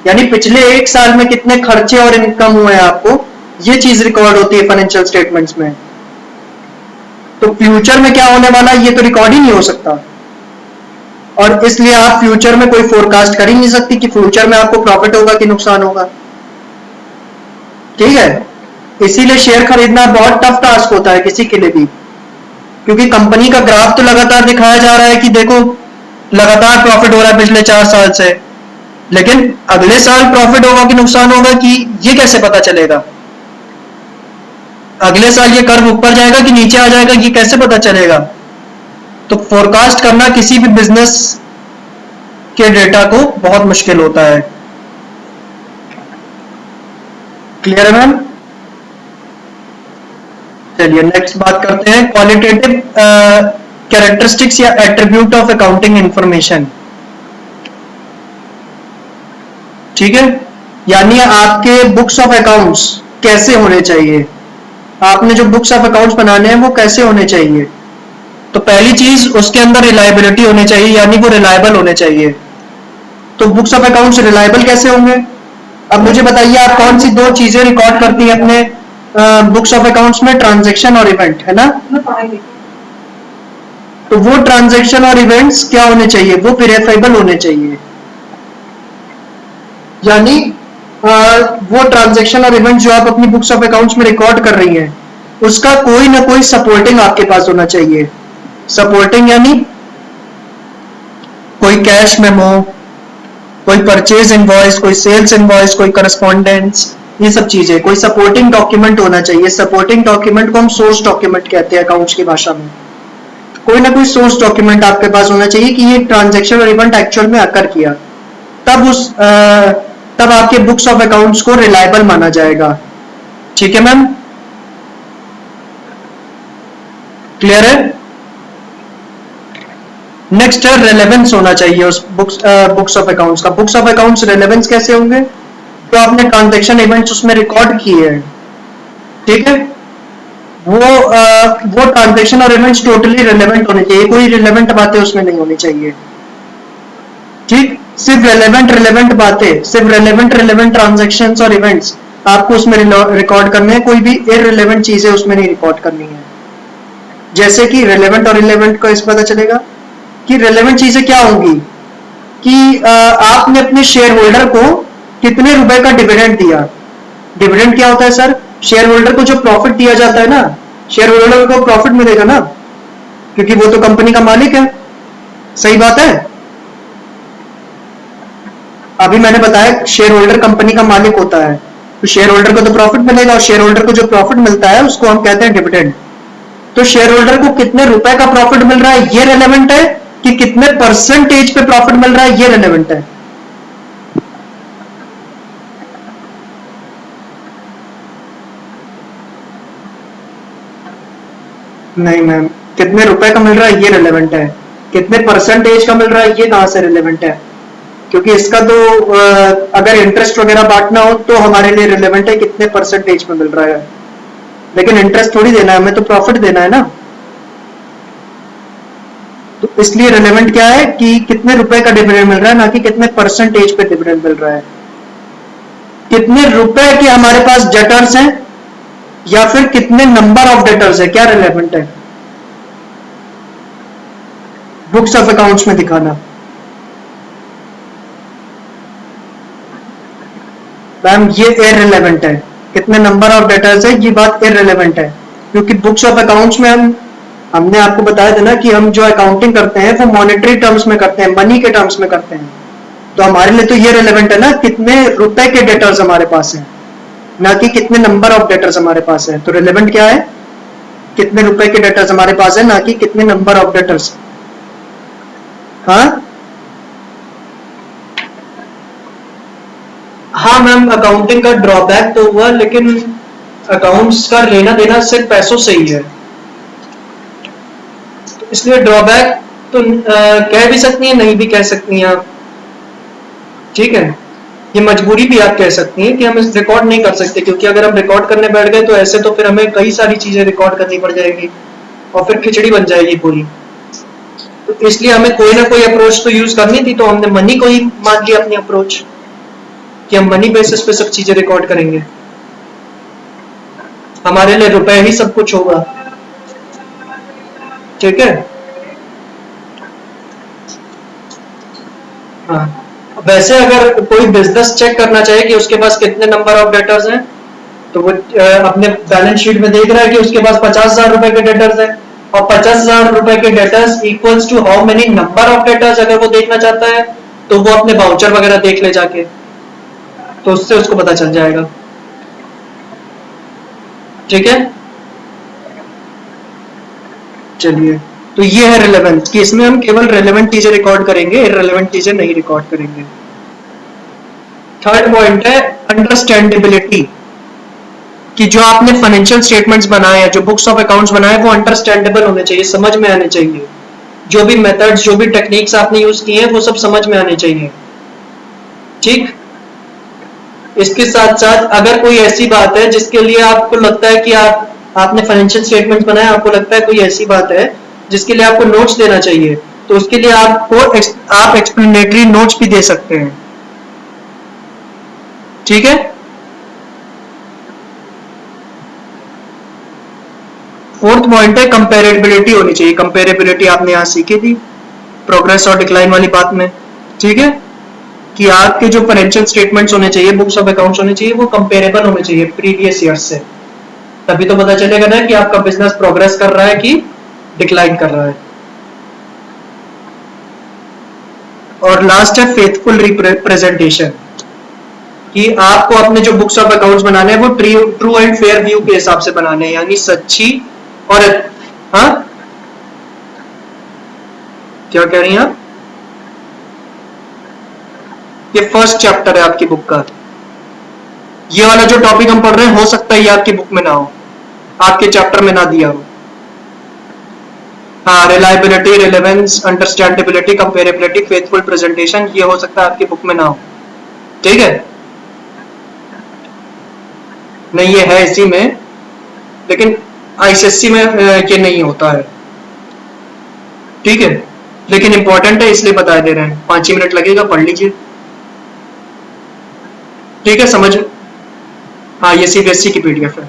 यानी पिछले 1 साल में कितने खर्चे और इनकम हुए हैं आपको, ये चीज रिकॉर्ड होती है फाइनेंशियल स्टेटमेंट्स में। तो फ्यूचर में क्या होने वाला ये तो रिकॉर्ड ही नहीं हो सकता, और इसलिए आप फ्यूचर में कोई फोरकास्ट कर ही नहीं सकती कि फ्यूचर में आपको प्रॉफिट होगा कि नुकसान होगा, ठीक है। इसीलिए शेयर खरीदना बहुत टफ टास्क होता है किसी के लिए भी, क्योंकि कंपनी का ग्राफ तो लगातार दिखाया जा रहा है कि देखो लगातार प्रॉफिट हो रहा है पिछले 4 साल से, लेकिन अगले साल प्रॉफिट होगा कि नुकसान होगा कि ये कैसे पता चलेगा? अगले साल ये कर्व ऊपर जाएगा कि नीचे आ जाएगा ये कैसे पता चलेगा? तो फोरकास्ट करना किसी भी बिजनेस के डेटा को बहुत मुश्किल होता है। क्लियर है मैम? चलिए नेक्स्ट बात करते हैं क्वालिटेटिव कैरेक्टरिस्टिक्स या एट्रीब्यूट ऑफ अकाउंटिंग इंफॉर्मेशन, ठीक है। यानी आपके बुक्स ऑफ अकाउंट्स कैसे होने चाहिए, आपने जो बुक्स ऑफ अकाउंट्स बनाने हैं वो कैसे होने चाहिए। तो पहली चीज उसके अंदर रिलायबिलिटी होनी चाहिए, यानी वो रिलायबल होने चाहिए। तो बुक्स ऑफ अकाउंट्स रिलायबल कैसे होंगे? अब मुझे बताइए आप कौन सी 2 चीजें रिकॉर्ड करती हैं अपने बुक्स ऑफ अकाउंट्स में? ट्रांजैक्शन और इवेंट, है ना। तो वो ट्रांजैक्शन और इवेंट्स क्या होने चाहिए? वो वेरीफाइबल होने चाहिए, यानी वो ट्रांजैक्शन और इवेंट जो आप अपनी बुक्स ऑफ अकाउंट्स में रिकॉर्ड कर रही हैं उसका कोई ना कोई सपोर्टिंग आपके पास होना चाहिए। सपोर्टिंग यानी कोई कैश मेमो, कोई परचेज इनवॉइस, कोई सेल्स इनवॉइस, कोई करस्पॉन्डेंस, ये सब चीजें, कोई सपोर्टिंग डॉक्यूमेंट होना चाहिए। सपोर्टिंग डॉक्यूमेंट को हम सोर्स डॉक्यूमेंट कहते हैं अकाउंट्स की भाषा में। कोई ना कोई सोर्स डॉक्यूमेंट आपके पास होना चाहिए कि ये ट्रांजैक्शन और इवेंट एक्चुअल में अकर किया, तब आपके बुक्स ऑफ अकाउंट्स को रिलायबल माना जाएगा। ठीक है मैम, क्लियर है? नेक्स्ट है रेलेवेंस होना चाहिए उस बुक्स ऑफ अकाउंट्स का। बुक्स ऑफ अकाउंट्स रेलेवेंस कैसे होंगे? तो आपने ट्रांजैक्शन इवेंट्स उसमें रिकॉर्ड किए हैं, ठीक है, वो ट्रांजैक्शन और इवेंट्स टोटली रिलेवेंट होने चाहिए, कोई रिलेवेंट बातें उसमें नहीं होनी चाहिए। ठीक, सिर्फ रिलेवेंट बातें, सिर्फ रिलेवेंट ट्रांजैक्शंस और इवेंट्स आपको उसमें रिकॉर्ड करने हैं, कोई भी इररिलेवेंट चीजें उसमें नहीं रिकॉर्ड करनी है। जैसे कि रिलेवेंट और रिलेवेंट को इस पता चलेगा कि रिलेवेंट चीजें क्या होंगी कि आपने अपने शेयर होल्डर को कितने रुपए का डिविडेंड दिया। डिविडेंड क्या होता है सर? शेयर होल्डर को जो प्रॉफिट दिया जाता है ना, शेयर होल्डर को प्रॉफिट मिलेगा ना, क्योंकि वो तो कंपनी का मालिक है। सही बात है? अभी मैंने बताया शेयर होल्डर कंपनी का मालिक होता है, तो शेयर होल्डर को तो प्रॉफिट मिलेगा, और शेयर होल्डर को जो प्रॉफिट मिलता है उसको हम कहते हैं डिविडेंड। तो शेयर होल्डर को कितने रुपए का प्रॉफिट मिल रहा है ये रेलेवेंट है, कि कितने परसेंटेज पे प्रॉफिट मिल रहा है ये रेलेवेंट है। नहीं मैम, कितने रुपए का मिल रहा है ये रिलेवेंट है, कितने परसेंटेज का मिल रहा है ये कहां से रिलेवेंट है? क्योंकि इसका तो अगर इंटरेस्ट वगैरह बांटना हो तो हमारे लिए रिलेवेंट है कितने परसेंटेज में मिल रहा है, लेकिन इंटरेस्ट थोड़ी देना है, हमें तो प्रॉफिट देना है ना। तो इसलिए रिलेवेंट क्या है कि कितने रुपए का डिविडेंड मिल रहा है, ना कि कितने परसेंटेज पे डिविडेंड मिल रहा है। कितने रुपए के हमारे पास डेटर्स हैं या फिर कितने नंबर ऑफ डेटर्स है, क्या रिलेवेंट है बुक्स ऑफ अकाउंट्स में दिखाना। मैम ये इररिलेवेंट है, कितने नंबर ऑफ डेटर्स है ये बात इररिलेवेंट है, क्योंकि बुक्स ऑफ अकाउंट्स में हमने आपको बताया था ना कि हम जो अकाउंटिंग करते हैं वो मॉनेटरी टर्म्स में करते हैं, मनी के टर्म्स में करते हैं। तो हमारे लिए तो ये रिलेवेंट है ना कितने रुपए के डेटर्स हमारे पास हैं, ना कि कितने नंबर ऑफ डेटर्स हमारे पास है। तो रिलेवेंट क्या है? कितने रुपए के डेटर्स हमारे पास है, ना कि कितने नंबर ऑफ डेटर्स। हाँ हाँ मैम, अकाउंटिंग का ड्रॉबैक तो हुआ, लेकिन अकाउंट्स का लेना देना सिर्फ पैसों से ही है, तो इसलिए ड्रॉबैक तो कह भी सकती है, नहीं भी कह सकती हैं आप। ठीक है, ये मजबूरी भी आप कह सकती हैं कि हम इस रिकॉर्ड नहीं कर सकते, क्योंकि अगर हम रिकॉर्ड करने बैठ गए तो ऐसे तो फिर हमें कई सारी चीजें रिकॉर्ड करनी पड़ जाएगी और फिर खिचड़ी बन जाएगी पूरी। तो इसलिए हमें कोई ना कोई अप्रोच तो यूज करनी थी, तो हमने मनी को ही मान लिया अपनी अप्रोच कि हम मनी बेसिस पे सब चीजें रिकॉर्ड करेंगे, हमारे लिए रुपए ही सब कुछ होगा। ठीक है, हाँ। वैसे अगर कोई बिजनेस चेक करना चाहे कि उसके पास कितने नंबर ऑफ डेटर्स हैं, तो वो अपने बैलेंस शीट में देख रहा है कि उसके पास 50,000 रुपए के डेटर्स हैं, और 50,000 रुपए के debtors equals to how many number of debtors अगर वो देखना चाहता है तो वो अपने वाउचर वगैरह देख ले जाके, तो उससे उसको पता चल जाएगा। ठीक है, चलिए, तो ये है रिलेवेंस कि इसमें हम केवल रिलेवेंट चीजें रिकॉर्ड करेंगे, इररिलेवेंट चीजें नहीं रिकॉर्ड करेंगे। थर्ड पॉइंट है अंडरस्टैंडेबिलिटी, कि जो आपने फाइनेंशियल स्टेटमेंट्स बनाए हैं, जो बुक्स ऑफ अकाउंट्स बनाए, वो अंडरस्टैंडेबल होने चाहिए, समझ में आने चाहिए। जो भी मेथड्स, जो भी टेक्निक्स आपने यूज किए हैं वो सब समझ में आने चाहिए। ठीक, इसके साथ साथ अगर कोई ऐसी बात है जिसके लिए आपको लगता है कि आपने फाइनेंशियल स्टेटमेंट्स बनाए, आपको लगता है कोई ऐसी बात है जिसके लिए आपको नोट्स देना चाहिए, तो उसके लिए आप एक्सप्लेनेटरी नोट्स भी दे सकते हैं। ठीक है, फोर्थ पॉइंट है कंपेरेबिलिटी होनी चाहिए। कंपेरेबिलिटी आपने यहां सीखी थी प्रोग्रेस और डिक्लाइन वाली बात में। ठीक है, कि आपके जो फाइनेंशियल स्टेटमेंट्स होने चाहिए, बुक्स ऑफ अकाउंट्स होने चाहिए, वो कंपेरेबल होने चाहिए प्रीवियस ईयर से, तभी तो पता चलेगा ना कि आपका बिजनेस प्रोग्रेस कर रहा है कि डिक्लाइन कर रहा है। और लास्ट है फेथफुल रिप्रेजेंटेशन, कि आपको अपने जो बुक्स ऑफ अकाउंट्स बनाने हैं वो ट्रू एंड फेयर व्यू के हिसाब से बनाने हैं, यानी सच्ची और हाँ क्या कह रही हैं आप? ये फर्स्ट चैप्टर है आपकी बुक का, ये वाला जो टॉपिक हम पढ़ रहे हैं हो सकता है ये आपकी बुक में ना हो, आपके चैप्टर में ना दिया हो। हाँ, reliability, relevance, understandability, comparability, faithful presentation, ये हो सकता है आपकी बुक में ना हो। ठीक है, नहीं ये है इसी में, लेकिन आईसीएससी में ये नहीं होता है। ठीक है, लेकिन इंपॉर्टेंट है इसलिए बता दे रहे हैं, 5 ही मिनट लगेगा, पढ़ लीजिए। ठीक है, समझ। हाँ, ये सीबीएसई की पीडीएफ है।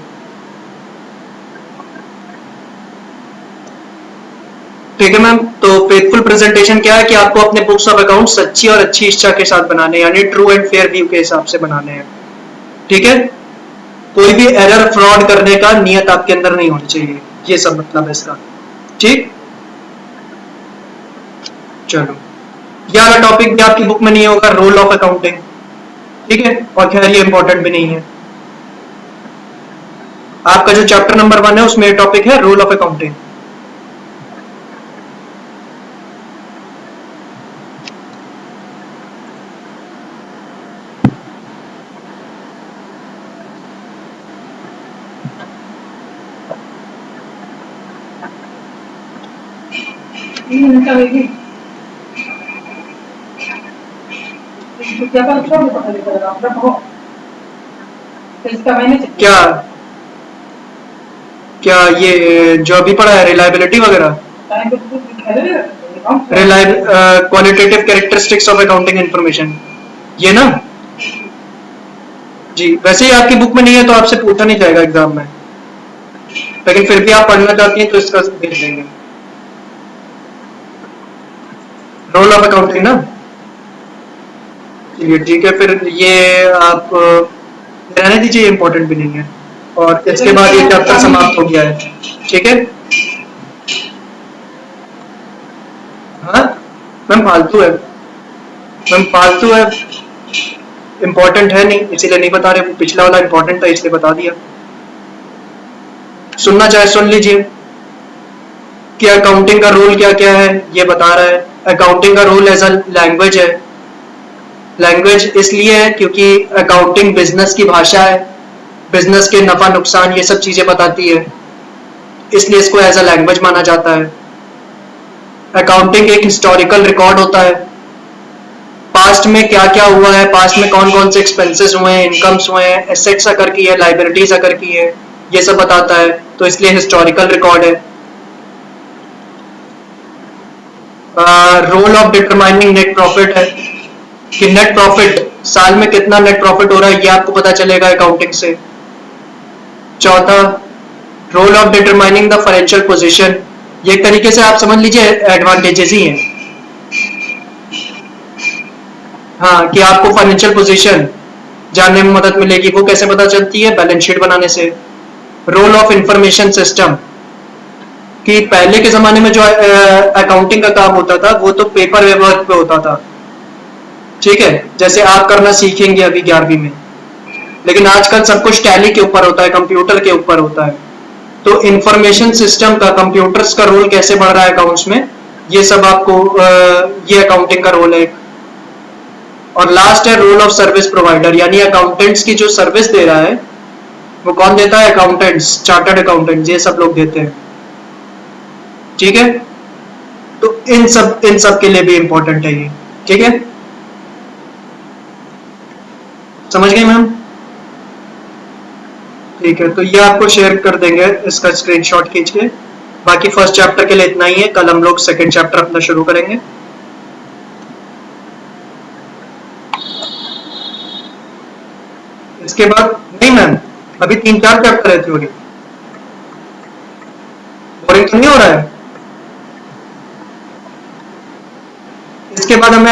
ठीक है मैम, तो फेथफुल प्रेजेंटेशन क्या है कि आपको अपने बुक्स ऑफ अकाउंट सच्ची और अच्छी इच्छा के साथ बनाने, यानी ट्रू एंड फेयर व्यू के हिसाब से बनाने हैं। ठीक है, कोई भी एरर फ्रॉड करने का नियत आपके अंदर नहीं होनी चाहिए, ये सब मतलब है इसका। ठीक, चलो, ये वाला टॉपिक भी आपकी बुक में नहीं होगा, रोल ऑफ अकाउंटिंग। ठीक है, और खैर ये इंपॉर्टेंट भी नहीं है। आपका जो चैप्टर नंबर 1 है उसमें टॉपिक है रोल ऑफ अकाउंटिंग। क्या क्या ये जो अभी पढ़ा है रिलायबिलिटी वगैरह, qualitative characteristics of accounting information, ये ना? जी, वैसे ही आपकी बुक में नहीं है तो आपसे पूछा नहीं जाएगा एग्जाम में, लेकिन फिर भी आप पढ़ना चाहती हैं तो इसका देख लेंगे। रोल ऑफ अकाउंटिंग ना, चलिए ठीक है, फिर ये आप रहने दीजिए, इंपॉर्टेंट भी नहीं है, और इसके बाद ये चैप्टर समाप्त हो गया है। ठीक है, हाँ मैम फालतू है, मैम फालतू है, इंपॉर्टेंट है नहीं इसीलिए नहीं बता रहे, पिछला वाला इंपॉर्टेंट था इसलिए बता दिया। सुनना चाहे सुन लीजिए कि अकाउंटिंग का रोल क्या क्या है, ये बता रहा है। अकाउंटिंग का रोल एज अ लैंग्वेज है, लैंग्वेज इसलिए है क्योंकि अकाउंटिंग बिजनेस की भाषा है, बिजनेस के नफा नुकसान ये सब चीजें बताती है, इसलिए इसको एज अ लैंग्वेज माना जाता है। अकाउंटिंग एक हिस्टोरिकल रिकॉर्ड होता है, पास्ट में क्या क्या हुआ है, पास्ट में कौन कौन से एक्सपेंसेस हुए हैं, इनकम्स हुए हैं, एसेट्स अकर की है, लाइबिलिटीज अकर की है, ये सब बताता है, तो इसलिए हिस्टोरिकल रिकॉर्ड है। Role of determining net profit है, कि नेट प्रॉफिट साल में कितना नेट प्रॉफिट हो रहा है ये आपको पता चलेगा अकाउंटिंग से। चौथा, role of determining the financial position, ये एक तरीके से आप समझ लीजिए एडवांटेजेस ही हैं। हाँ, कि आपको फाइनेंशियल पोजीशन जानने में मदद मिलेगी, वो कैसे पता चलती है? बैलेंस शीट बनाने से। रोल ऑफ इंफॉर्मेशन सिस्टम, कि पहले के जमाने में जो अकाउंटिंग का काम होता था वो तो पेपर वर्क पे होता था, ठीक है, जैसे आप करना सीखेंगे अभी 11वीं में, लेकिन आजकल सब कुछ टैली के ऊपर होता है, कंप्यूटर के ऊपर होता है। तो इंफॉर्मेशन सिस्टम का, कंप्यूटर्स का रोल कैसे बढ़ रहा है अकाउंट्स में, ये सब आपको ये अकाउंटिंग का रोल है। और लास्ट है रोल ऑफ सर्विस प्रोवाइडर, यानी अकाउंटेंट्स की जो सर्विस दे रहा है वो कौन देता है? अकाउंटेंट्स, चार्टर्ड अकाउंटेंट्स, ये सब लोग देते हैं। ठीक है, तो इन सब के लिए भी इंपॉर्टेंट है ये। ठीक है, समझ गए मैम? ठीक है, तो ये आपको शेयर कर देंगे इसका स्क्रीनशॉट खींच के। बाकी फर्स्ट चैप्टर के लिए इतना ही है, कल हम लोग सेकंड चैप्टर अपना शुरू करेंगे। इसके बाद नहीं मैम, अभी 3-4 चैप्टर है थ्योरी, बोरिंग तो नहीं हो रहा है? इसके बाद हमें